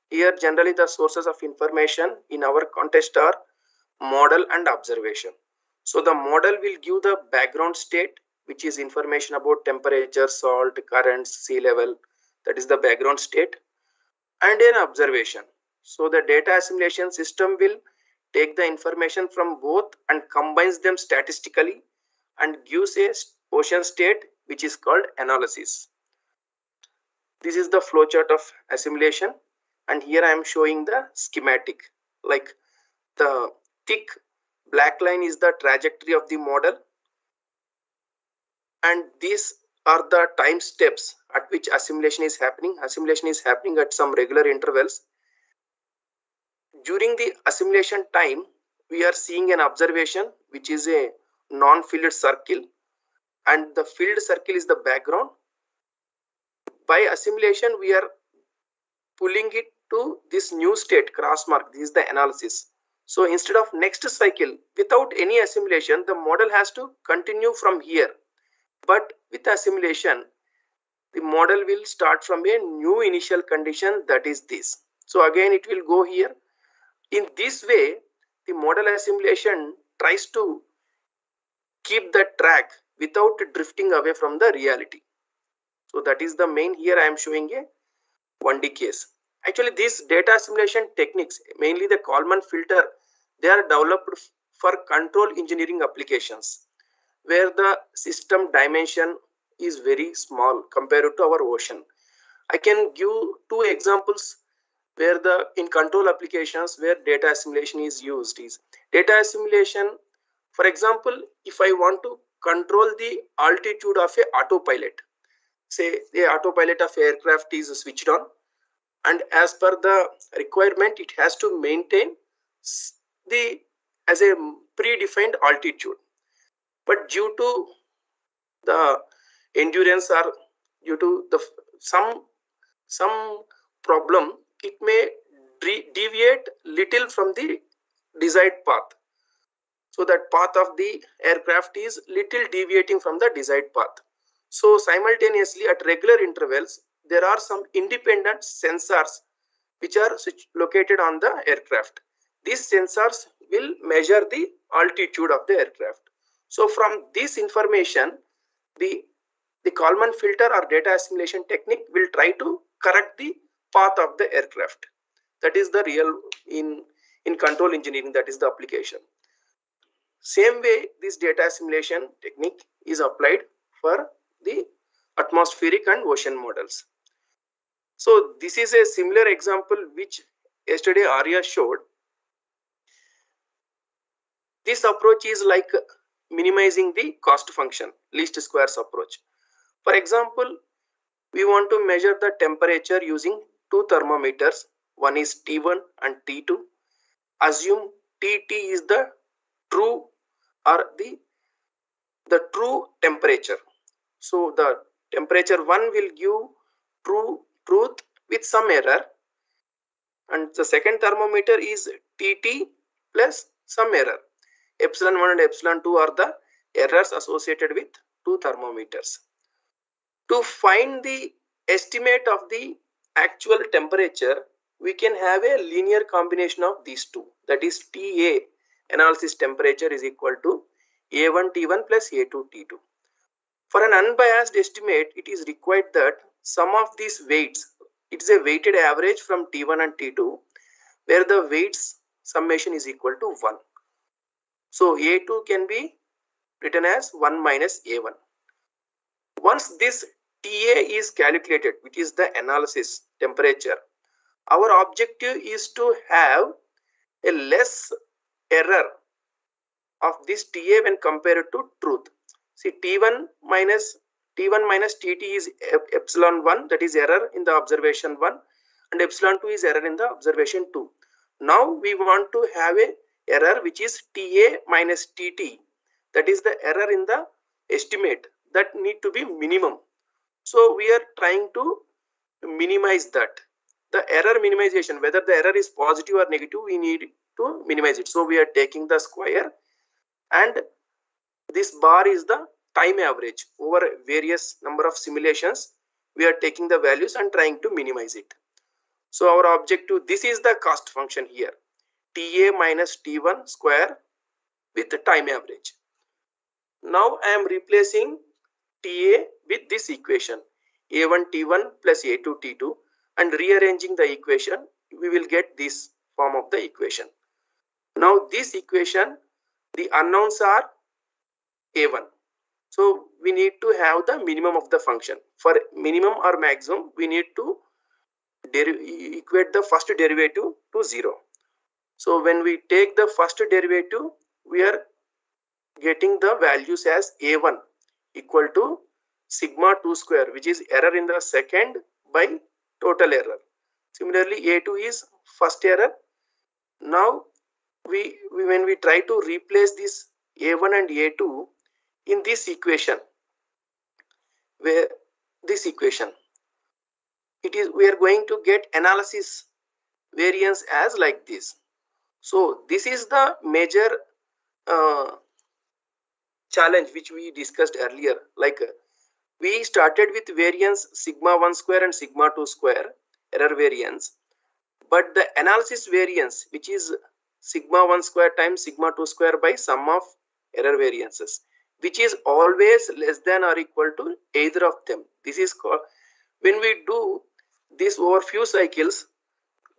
Here generally the sources of information in our context are model and observation. So the model will give the background state, which is information about temperature, salt, currents, sea level, that is the background state, and an observation. So the data assimilation system will take the information from both and combines them statistically and gives a ocean state, which is called analysis. This is the flowchart of assimilation, and here I am showing the schematic. Like the thick black line is the trajectory of the model, and these are the time steps at which assimilation is happening. Assimilation is happening at some regular intervals. During the assimilation time, we are seeing an observation, which is a non-filled circle, and the filled circle is the background. By assimilation, we are pulling it to this new state cross mark. This is the analysis. So instead of next cycle, without any assimilation, the model has to continue from here. But with assimilation, the model will start from a new initial condition, that is this. So again, it will go here. In this way, the model assimilation tries to keep the track without drifting away from the reality. So that is the main. Here I am showing a 1D case. Actually, these data assimilation techniques, mainly the Kalman filter, they are developed for control engineering applications, where the system dimension is very small compared to our ocean. I can give two examples where in control applications where data assimilation is used. Is data assimilation, for example, if I want to control the altitude of a autopilot, say the autopilot of aircraft is switched on, and as per the requirement it has to maintain as a predefined altitude, but due to the endurance or due to the some problem, it may deviate little from the desired path. So that path of the aircraft is little deviating from the desired path. So simultaneously at regular intervals, there are some independent sensors which are located on the aircraft. These sensors will measure the altitude of the aircraft. So from this information, the Kalman filter or data assimilation technique will try to correct the path of the aircraft. That is the real in control engineering, that is the application. Same way, this data assimilation technique is applied for the atmospheric and ocean models. So this is a similar example which yesterday Arya showed. This approach is like minimizing the cost function, least squares approach. For example, we want to measure the temperature using two thermometers. One is T1 and T2. Assume TT is the true or the true temperature. So the temperature 1 will give truth with some error, and the second thermometer is TT plus some error. Epsilon 1 and epsilon 2 are the errors associated with two thermometers. To find the estimate of the actual temperature, we can have a linear combination of these two. That is TA, analysis temperature, is equal to A1 T1 plus A2 T2. For an unbiased estimate, it is required that sum of these weights, it is a weighted average from T1 and T2, where the weights summation is equal to 1. So A2 can be written as 1 minus A1. Once this TA is calculated, which is the analysis temperature, our objective is to have a less error of this TA when compared to truth. See, T1 minus TT is epsilon 1, that is error in the observation 1, and epsilon 2 is error in the observation 2. Now we want to have a error which is TA minus TT, that is the error in the estimate that need to be minimum. So we are trying to minimize that. The error minimization, whether the error is positive or negative, we need to minimize it. So we are taking the square, and this bar is the time average over various number of simulations. We are taking the values and trying to minimize it. So our objective, this is the cost function here, TA minus T1 square with the time average. Now I am replacing TA with this equation, A1 T1 plus A2 T2, and rearranging the equation, we will get this form of the equation. Now this equation, the unknowns are A1. So we need to have the minimum of the function. For minimum or maximum, we need to equate the first derivative to 0. So when we take the first derivative, we are getting the values as A1 equal to sigma 2 square, which is error in the second by total error. Similarly, A2 is first error. Now when we try to replace this A1 and A2 in this equation, where this equation, it is, we are going to get analysis variance as like this. So this is the major challenge which we discussed earlier. Like we started with variance sigma 1 square and sigma 2 square error variance, but the analysis variance, which is sigma 1 square times sigma 2 square by sum of error variances, which is always less than or equal to either of them. This is called, when we do this over few cycles,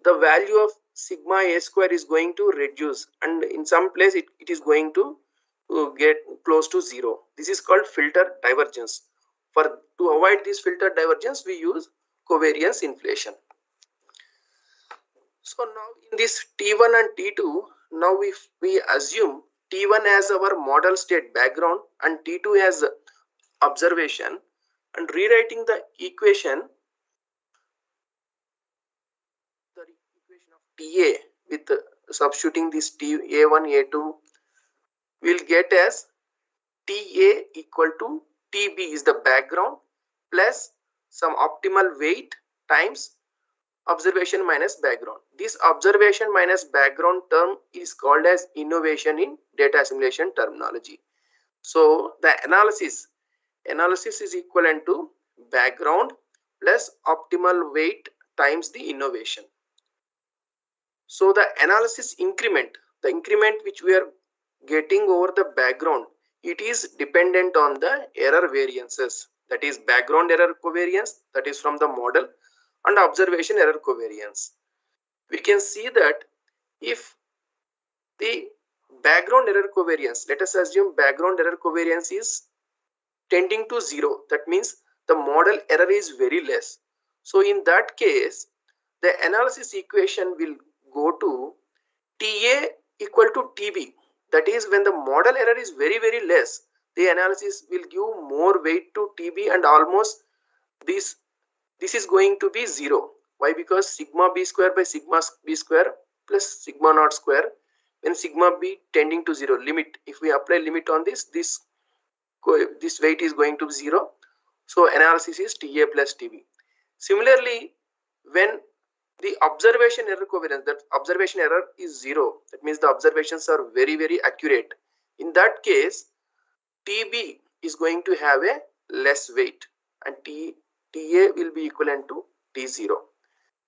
the value of sigma a square is going to reduce, and in some place it is going to get close to 0. This is called filter divergence. To avoid this filter divergence, we use covariance inflation. So now in this T1 and T2, now we assume T1 as our model state background and T2 as observation, and rewriting the equation, of TA with substituting this A1, A2, we'll get as TA equal to TB is the background plus some optimal weight times observation minus background. This observation minus background term is called as innovation in data assimilation terminology. So the analysis is equivalent to background plus optimal weight times the innovation. So the analysis increment, the increment which we are getting over the background, it is dependent on the error variances, that is background error covariance, that is from the model, and observation error covariance. We can see that if the background error covariance, let us assume background error covariance is tending to 0, that means the model error is very less. So in that case, the analysis equation will go to TA equal to TB. That is, when the model error is very less, the analysis will give more weight to TB, and almost this is going to be 0. Why? Because sigma b square by sigma b square plus sigma naught square, when sigma b tending to 0, limit, if we apply limit on this weight is going to 0. So analysis is TA plus TB. Similarly, when the observation error covariance, that observation error is 0, that means the observations are very accurate. In that case, TB is going to have a less weight, and TA will be equivalent to T0.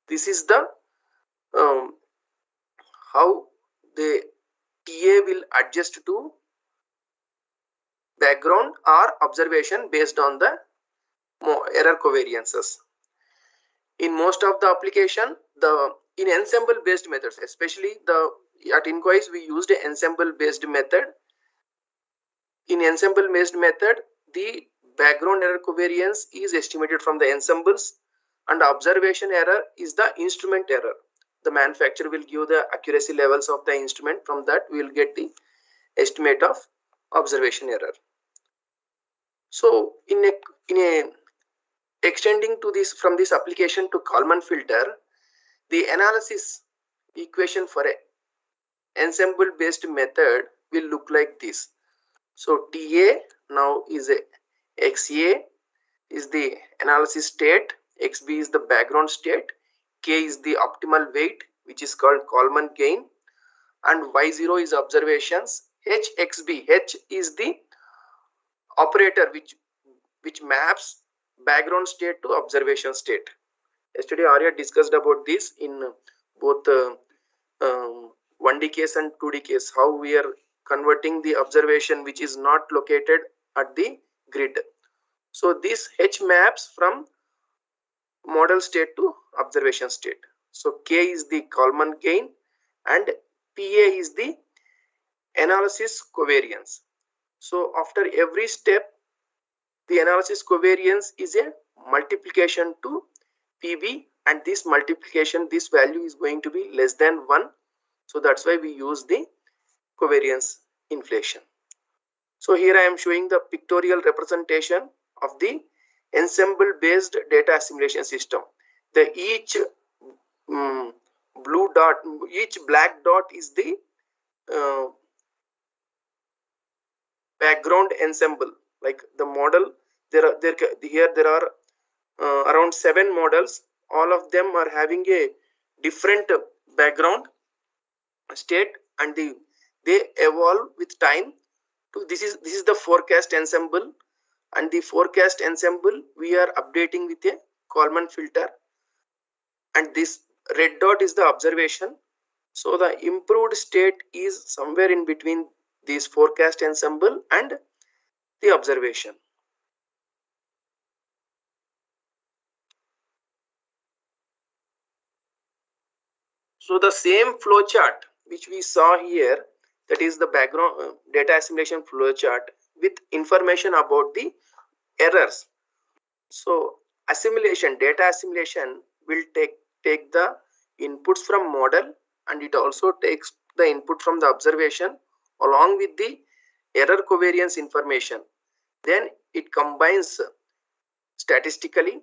This is the how the TA will adjust to background or observation based on the error covariances. In most of the application, in ensemble based methods, especially at Incois, we used an ensemble based method. In ensemble based method, the background error covariance is estimated from the ensembles, and observation error is the instrument error. The manufacturer will give the accuracy levels of the instrument. From that, we will get the estimate of observation error. So in a extending to this, from this application to Kalman filter, the analysis equation for a ensemble based method will look like this. So TA now is a XA is the analysis state, XB is the background state, K is the optimal weight which is called Coleman gain, and Y0 is observations. HXB, H is the operator which maps background state to observation state. Yesterday Arya discussed about this in both 1D case and 2D case, how we are converting the observation which is not located at the grid. So this H maps from model state to observation state. So K is the Coleman gain and PA is the analysis covariance. So after every step, the analysis covariance is a multiplication to PB, and this multiplication, this value is going to be less than 1. So that's why we use the covariance inflation. So here I am showing the pictorial representation of the ensemble based data assimilation system. The each blue dot, each black dot is the background ensemble, like the model. There are around 7 models. All of them are having a different background state, and they evolve with time. This is the forecast ensemble, and the forecast ensemble we are updating with a Coleman filter, and this red dot is the observation. So the improved state is somewhere in between this forecast ensemble and the observation. So the same flow chart which we saw here, that is the background data assimilation flow chart with information about the errors. So assimilation, data assimilation will take the inputs from model, and it also takes the input from the observation along with the error covariance information. Then it combines statistically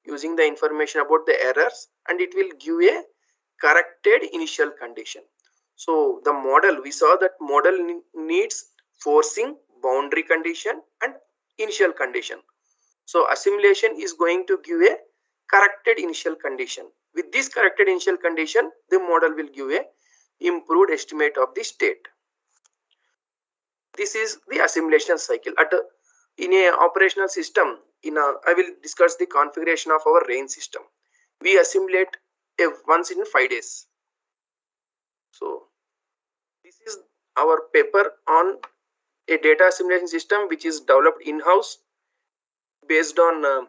using the information about the errors, and it will give a corrected initial condition. So the model, we saw that model needs forcing, boundary condition and initial condition. So assimilation is going to give a corrected initial condition. With this corrected initial condition, the model will give a improved estimate of the state. This is the assimilation cycle. In a operational system, I will discuss the configuration of our rain system. We assimilate once in 5 days. So this is our paper on a data assimilation system which is developed in-house based on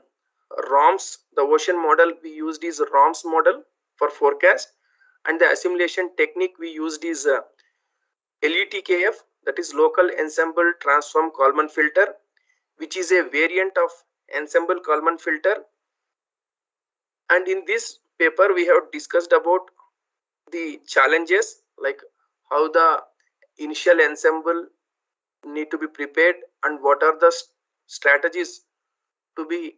ROMS. The ocean model we used is ROMS model for forecast, and the assimilation technique we used is LETKF, that is local ensemble transform Coleman filter, which is a variant of ensemble Coleman filter. And in this paper we have discussed about the challenges, like how the initial ensemble need to be prepared and what are the strategies to be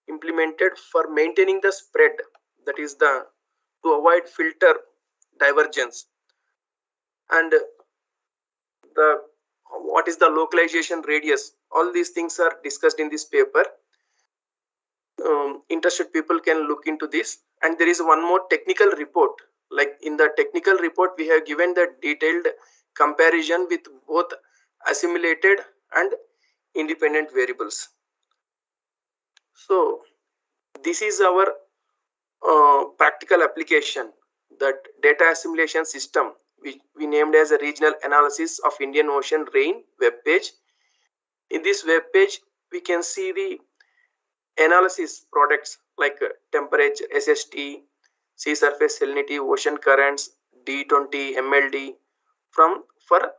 implemented for maintaining the spread, that is to avoid filter divergence, and what is the localization radius. All these things are discussed in this paper. Interested people can look into this. And there is one more technical report. Like in the technical report, we have given the detailed comparison with both assimilated and independent variables. So this is our practical application, that data assimilation system which we named as a regional analysis of Indian Ocean rain web page. In this web page, we can see the analysis products like temperature, SST, sea surface salinity, ocean currents, D20, MLD for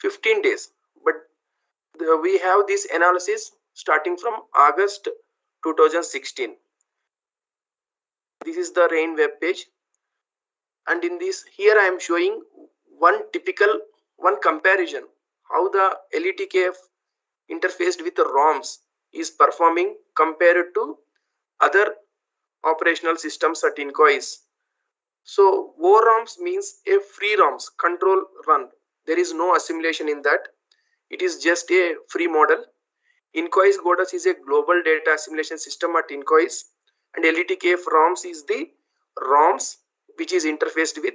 15 days. But we have this analysis starting from August 2016. This is the rain web page, and in this here I am showing one comparison how the LETKF interfaced with the ROMS is performing compared to other operational systems at INCOIS. So OROMs means a free ROMs, control run. There is no assimilation in that. It is just a free model. Incois Godas is a global data assimilation system at Incois, and LETKF ROMs is the ROMs which is interfaced with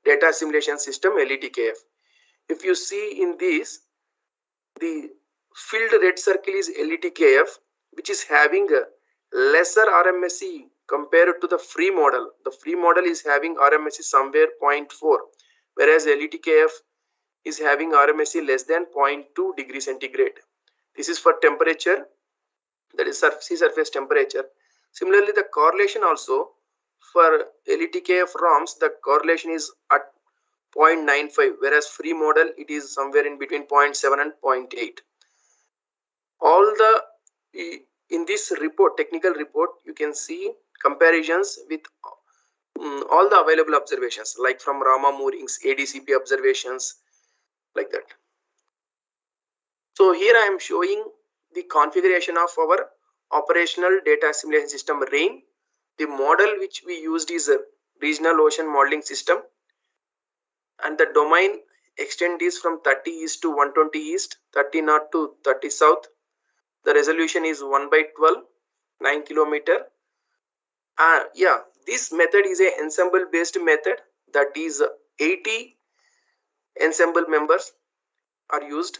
data assimilation system LETKF. If you see in this, the filled red circle is LETKF, which is having a lesser RMSE compared to the free model. The free model is having RMSE somewhere 0.4, whereas LETKF is having RMSE less than 0.2 degree centigrade. This is for temperature, that is sea surface temperature. Similarly, the correlation also for LETKF ROMs, the correlation is at 0.95, whereas free model it is somewhere in between 0.7 and 0.8. All the in this report, technical report, you can see comparisons with all the available observations, like from Rama moorings, ADCP observations, like that. So here I am showing the configuration of our operational data assimilation system RAIN. The model which we used is a regional ocean modeling system, and the domain extent is from 30 east to 120 east, 30 north to 30 south. The resolution is 1/12, 9 kilometer. Yeah, this method is a ensemble based method, that is 80 ensemble members are used,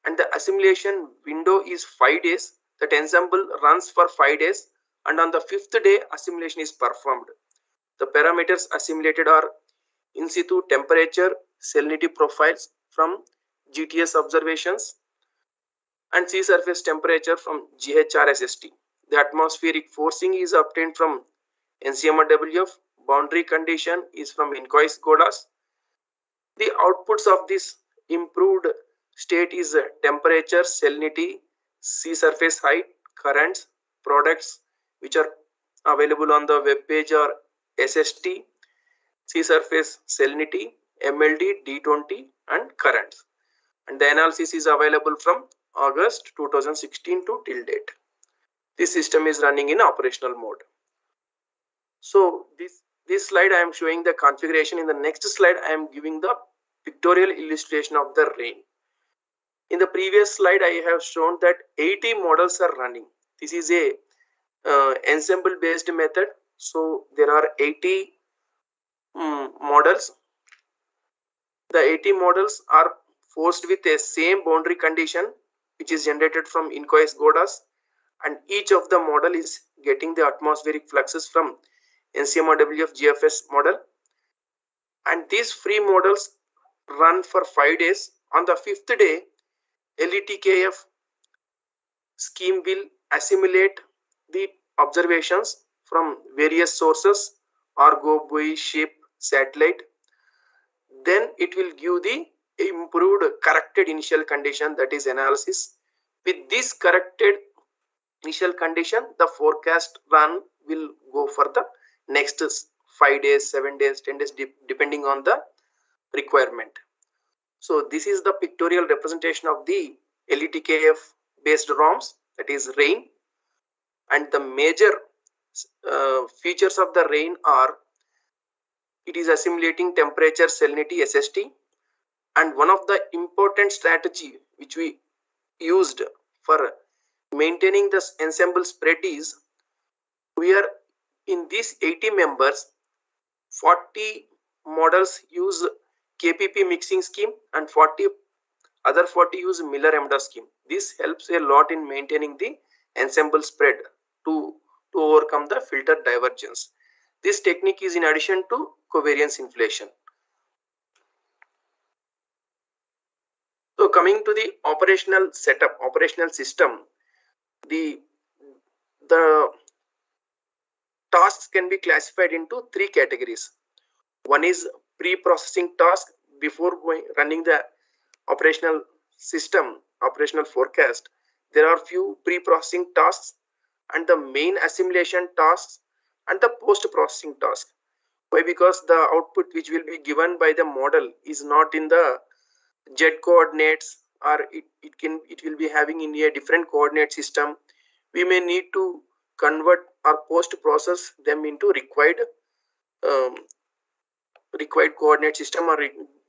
and the assimilation window is 5 days. That ensemble runs for 5 days, and on the 5th day assimilation is performed. The parameters assimilated are in situ temperature, salinity profiles from GTS observations, and sea surface temperature from GHRSST. The atmospheric forcing is obtained from NCMRWF. Boundary condition is from Incois Godas. The outputs of this improved state is temperature, salinity, sea surface height, currents, products which are available on the web page are SST, sea surface salinity, MLD, D20 and currents. And the analysis is available from August 2016 to till date. This system is running in operational mode. So this slide I am showing the configuration. In the next slide I am giving the pictorial illustration of the RAIN. In the previous slide I have shown that 80 models are running. This is a ensemble based method. So there are 80 models. The 80 models are forced with a same boundary condition which is generated from Incois Godas, and each of the model is getting the atmospheric fluxes from NCMRWF GFS model, and these free models run for 5 days. On the 5th day, LETKF scheme will assimilate the observations from various sources, Argo, buoy, ship, satellite. Then it will give the improved corrected initial condition, that is analysis. With this corrected initial condition, the forecast run will go for the next 5 days, 7 days, 10 days, depending on the requirement. So this is the pictorial representation of the LETKF based ROMs, that is RAIN. And the major features of the RAIN are, it is assimilating temperature, salinity, SST, and one of the important strategy which we used for maintaining the ensemble spread is, we are in these 80 members, 40 models use KPP mixing scheme and 40 use Miller-Emda scheme. This helps a lot in maintaining the ensemble spread to overcome the filter divergence. This technique is in addition to covariance inflation. So coming to the operational setup, operational system, the tasks can be classified into 3 categories. One is pre-processing task before running the operational system, operational forecast. There are few pre-processing tasks and the main assimilation tasks and the post-processing task. Why? Because the output which will be given by the model is not in the Z coordinates, or it will be having in a different coordinate system. We may need to convert or post process them into required required coordinate system or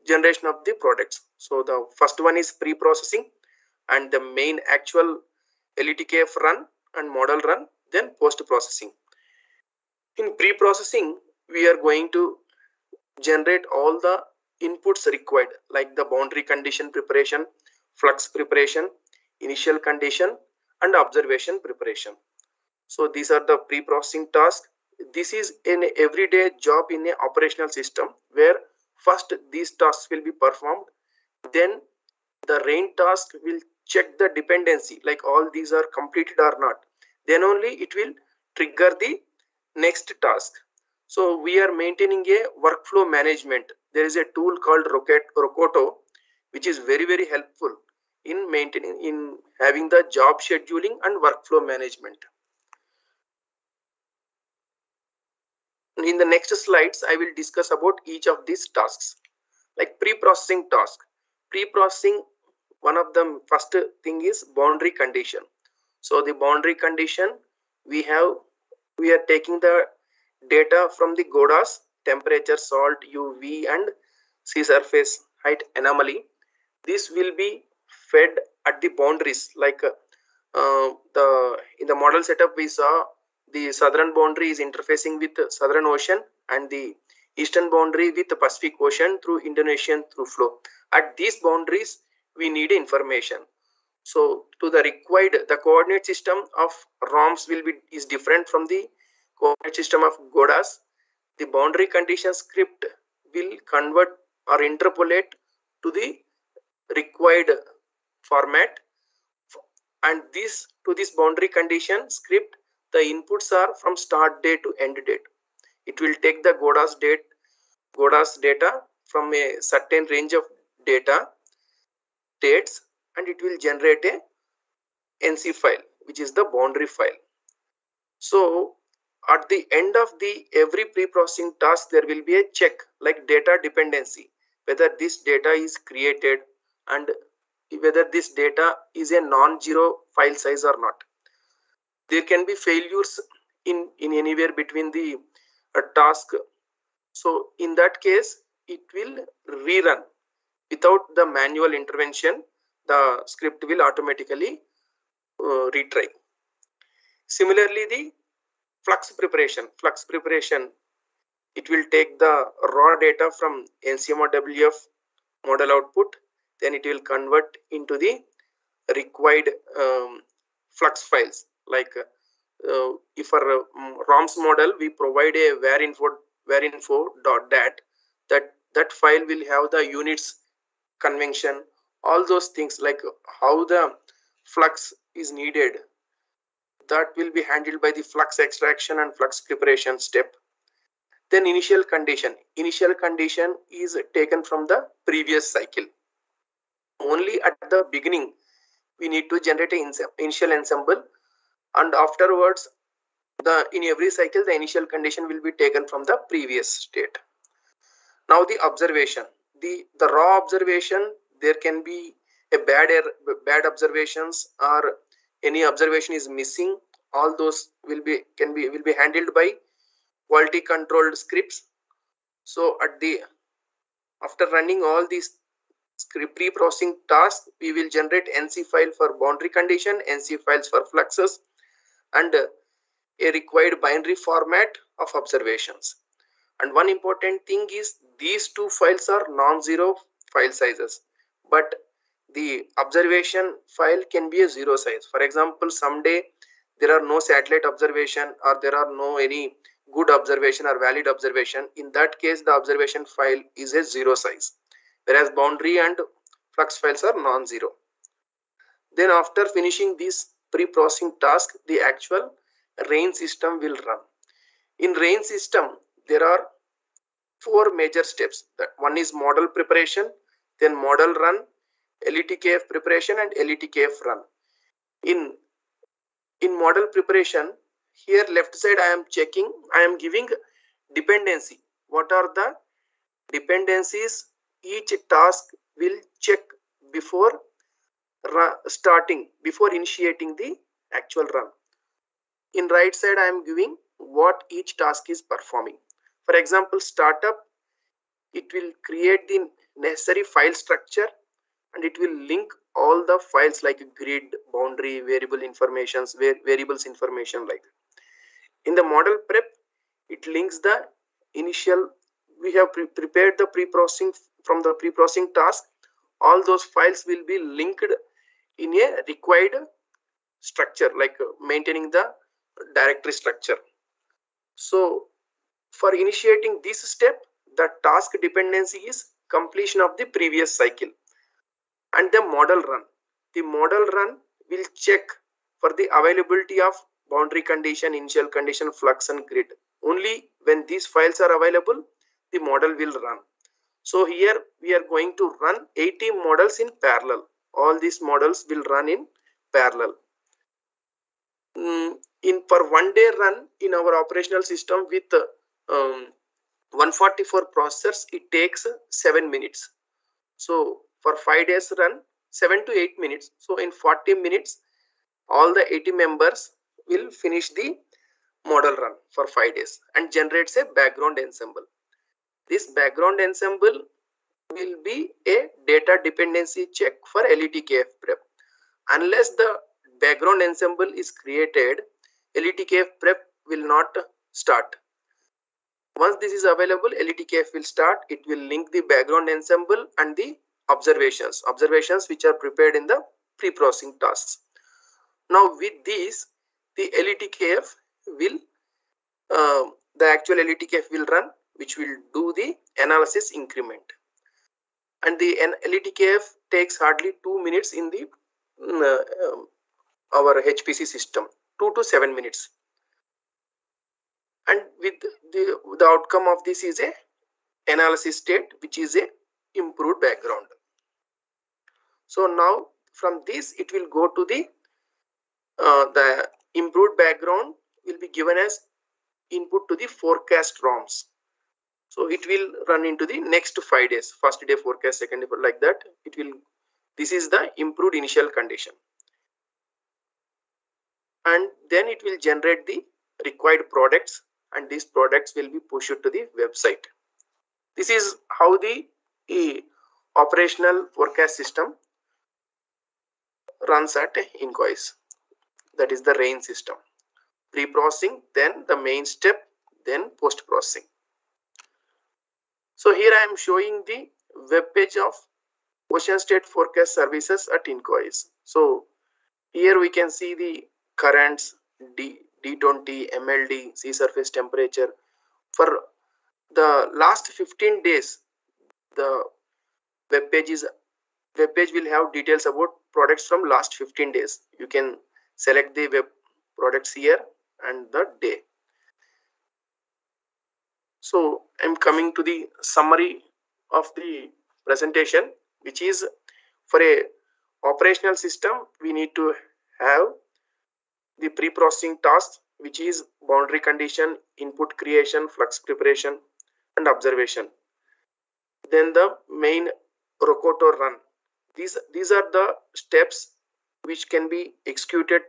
generation of the products. So the first one is pre-processing and the main actual LETKF run and model run, then post-processing. In pre-processing, we are going to generate all the inputs required like the boundary condition preparation, flux preparation, initial condition and observation preparation. So these are the pre-processing tasks. This is an everyday job in an operational system where first these tasks will be performed, then the rain task will check the dependency like all these are completed or not, then only it will trigger the next task. So we are maintaining a workflow management. There is a tool called Rocoto which is very helpful in maintaining, in having the job scheduling and workflow management. In the next slides, I will discuss about each of these tasks. Like pre-processing task. Pre-processing, one of the first thing is boundary condition. So the boundary condition, we are taking the data from the GODAS, temperature, salt, UV and sea surface height anomaly. This will be fed at the boundaries like in the model setup we saw the southern boundary is interfacing with the Southern Ocean and the eastern boundary with the Pacific Ocean through Indonesian through flow. At these boundaries, we need information. So to the required, the coordinate system of ROMs is different from the coordinate system of GODAS. The boundary condition script will convert or interpolate to the required format, and this boundary condition script, the inputs are from start date to end date. It will take the GODAS data from a certain range of dates, and it will generate a NC file, which is the boundary file. So at the end of the every pre-processing task, there will be a check like data dependency, whether this data is created and whether this data is a non-zero file size or not. There can be failures in anywhere between the task. So in that case, it will rerun without the manual intervention. The script will automatically retry. Similarly, the flux preparation, it will take the raw data from NCMOWF model output, then it will convert into the required flux files. Like if for ROMS model, we provide a varinfo.dat, that file will have the units convention, all those things like how the flux is needed, that will be handled by the flux extraction and flux preparation step. Then initial condition is taken from the previous cycle. Only at the beginning we need to generate an initial ensemble, and afterwards in every cycle the initial condition will be taken from the previous state. Now the observation, the raw observation, there can be a bad observations or any observation is missing. All those will be handled by quality controlled scripts. So after running all these pre-processing tasks, we will generate NC file for boundary condition, NC files for fluxes, and a required binary format of observations. And one important thing is these two files are non-zero file sizes, but the observation file can be a zero size. For example, someday there are no satellite observation or there are no any good observation or valid observation. In that case, the observation file is a zero size, whereas boundary and flux files are non-zero. Then after finishing this pre-processing task, the actual rain system will run. In rain system, there are 4 major steps. That one is model preparation, then model run, LETKF preparation and LETKF run. In model preparation, here left side I am giving dependency. What are the dependencies each task will check before initiating the actual run. In right side I am giving what each task is performing. For example, startup, it will create the necessary file structure, and it will link all the files like grid, boundary, variable informations, variables information like that. In the model prep, it links the initial, we have prepared the pre-processing. From the pre-processing task, all those files will be linked in a required structure, like maintaining the directory structure. So for initiating this step, the task dependency is completion of the previous cycle. And the model run. The model run will check for the availability of boundary condition, initial condition, flux and grid. Only when these files are available, the model will run. So here we are going to run 80 models in parallel. All these models will run in parallel. In for 1 day run in our operational system with 144 processors, it takes 7 minutes. So for 5 days run, 7 to 8 minutes. So in 40 minutes, all the 80 members will finish the model run for 5 days and generates a background ensemble. This background ensemble will be a data dependency check for LETKF prep. Unless the background ensemble is created, LETKF prep will not start. Once this is available, LETKF will start. It will link the background ensemble and the observations which are prepared in the pre-processing tasks. Now with these, the LETKF will the actual LETKF will run, which will do the analysis increment, and the LETKF takes hardly 2 minutes in the our HPC system, 2 to 7 minutes. And with the outcome of this is a analysis state, which is a improved background. So now from this, it will go to the improved background will be given as input to the forecast ROMs. So it will run into the next 5 days, first day forecast, second day, like that. It will, this is the improved initial condition. And then it will generate the required products, and these products will be pushed to the website. This is how the operational forecast system runs at Incois. That is the RAIN system. Pre-processing, then the main step, then post-processing. So here I am showing the web page of ocean state forecast services at Incois. So here we can see the currents, D20, MLD, sea surface temperature. For the last 15 days, the web page will have details about products from last 15 days. You can select the web products here and the day. So I'm coming to the summary of the presentation, which is for a operational system, we need to have the pre-processing task, which is boundary condition, input creation, flux preparation and observation. Then the main Rocoto run. These are the steps which can be executed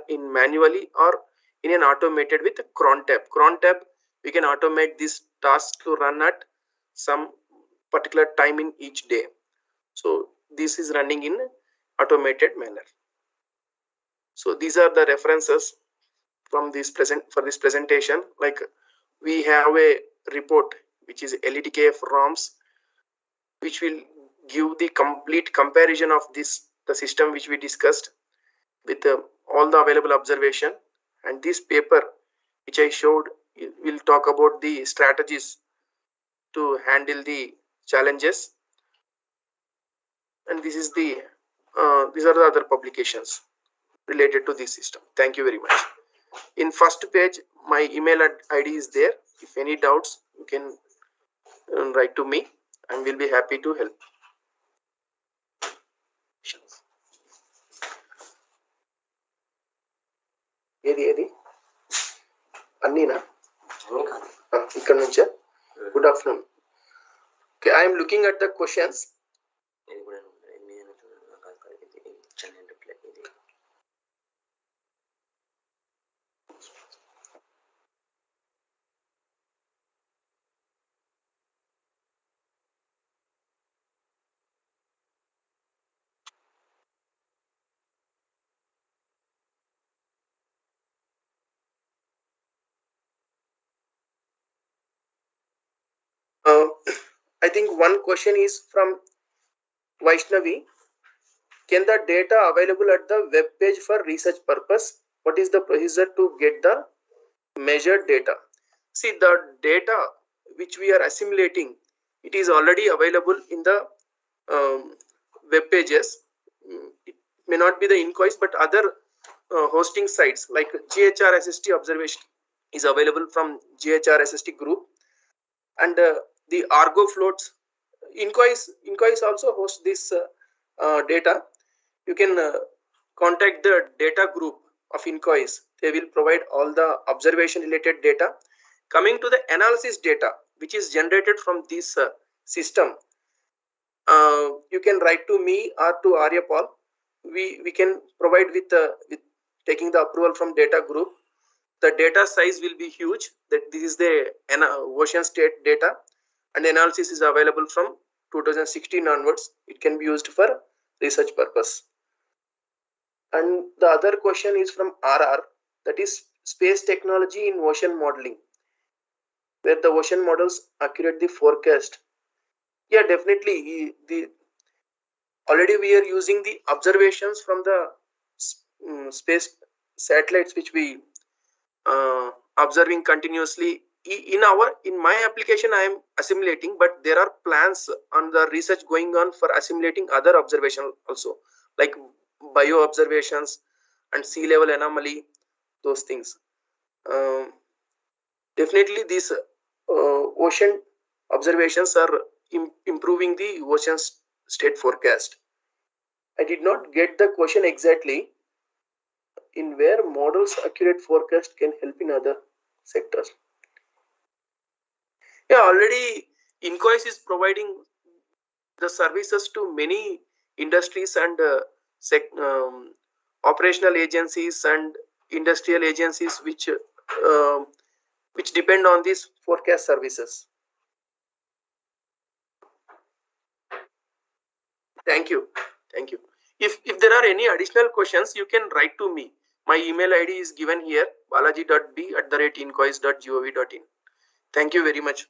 in manually or in an automated with cron tab. Cron tab, we can automate this task to run at some particular time in each day. So this is running in automated manner. So these are the references from this presentation. Like we have a report which is LETKF ROMs, which will give the complete comparison of the system which we discussed with all the available observation. And this paper which I showed will talk about the strategies to handle the challenges. And this is the these are the other publications related to this system. Thank you very much. In first page, my email ID is there. If any doubts, you can write to me and we'll be happy to help. ఏది అన్నీనా ఇక్కడ నుంచా good afternoon okay I'm looking at the questions think one question is from Vaishnavi. Can the data available at the web page for research purpose? What is the procedure to get the measured data? See, the data which we are assimilating, it is already available in the web pages. It may not be the inquiries, but other hosting sites like GHR SST observation is available from GHR SST group, and the Argo floats. Inquiries also host this data. You can contact the data group of inquiries. They will provide all the observation related data. Coming to the analysis data which is generated from this system, you can write to me or to Aryapal. We can provide with taking the approval from data group. The data size will be huge. That this is the ocean state data, and analysis is available from 2016 onwards. It can be used for research purpose. And the other question is from RR, that is space technology in ocean modeling, where the ocean models accurate the forecast. Yeah, definitely. Already we are using the observations from the space satellites which we observing continuously. In my application I am assimilating, but there are plans on the research going on for assimilating other observation also, like bio observations and sea level anomaly, those things. Definitely these ocean observations are improving the ocean state forecast. I did not get the question exactly. In where models accurate forecast can help in other sectors. Yeah, already Incois is providing the services to many industries and operational agencies and industrial agencies which depend on these forecast services. Thank you. If there are any additional questions, you can write to me. My email ID is given here, balaji.b@incois.gov.in. Thank you very much.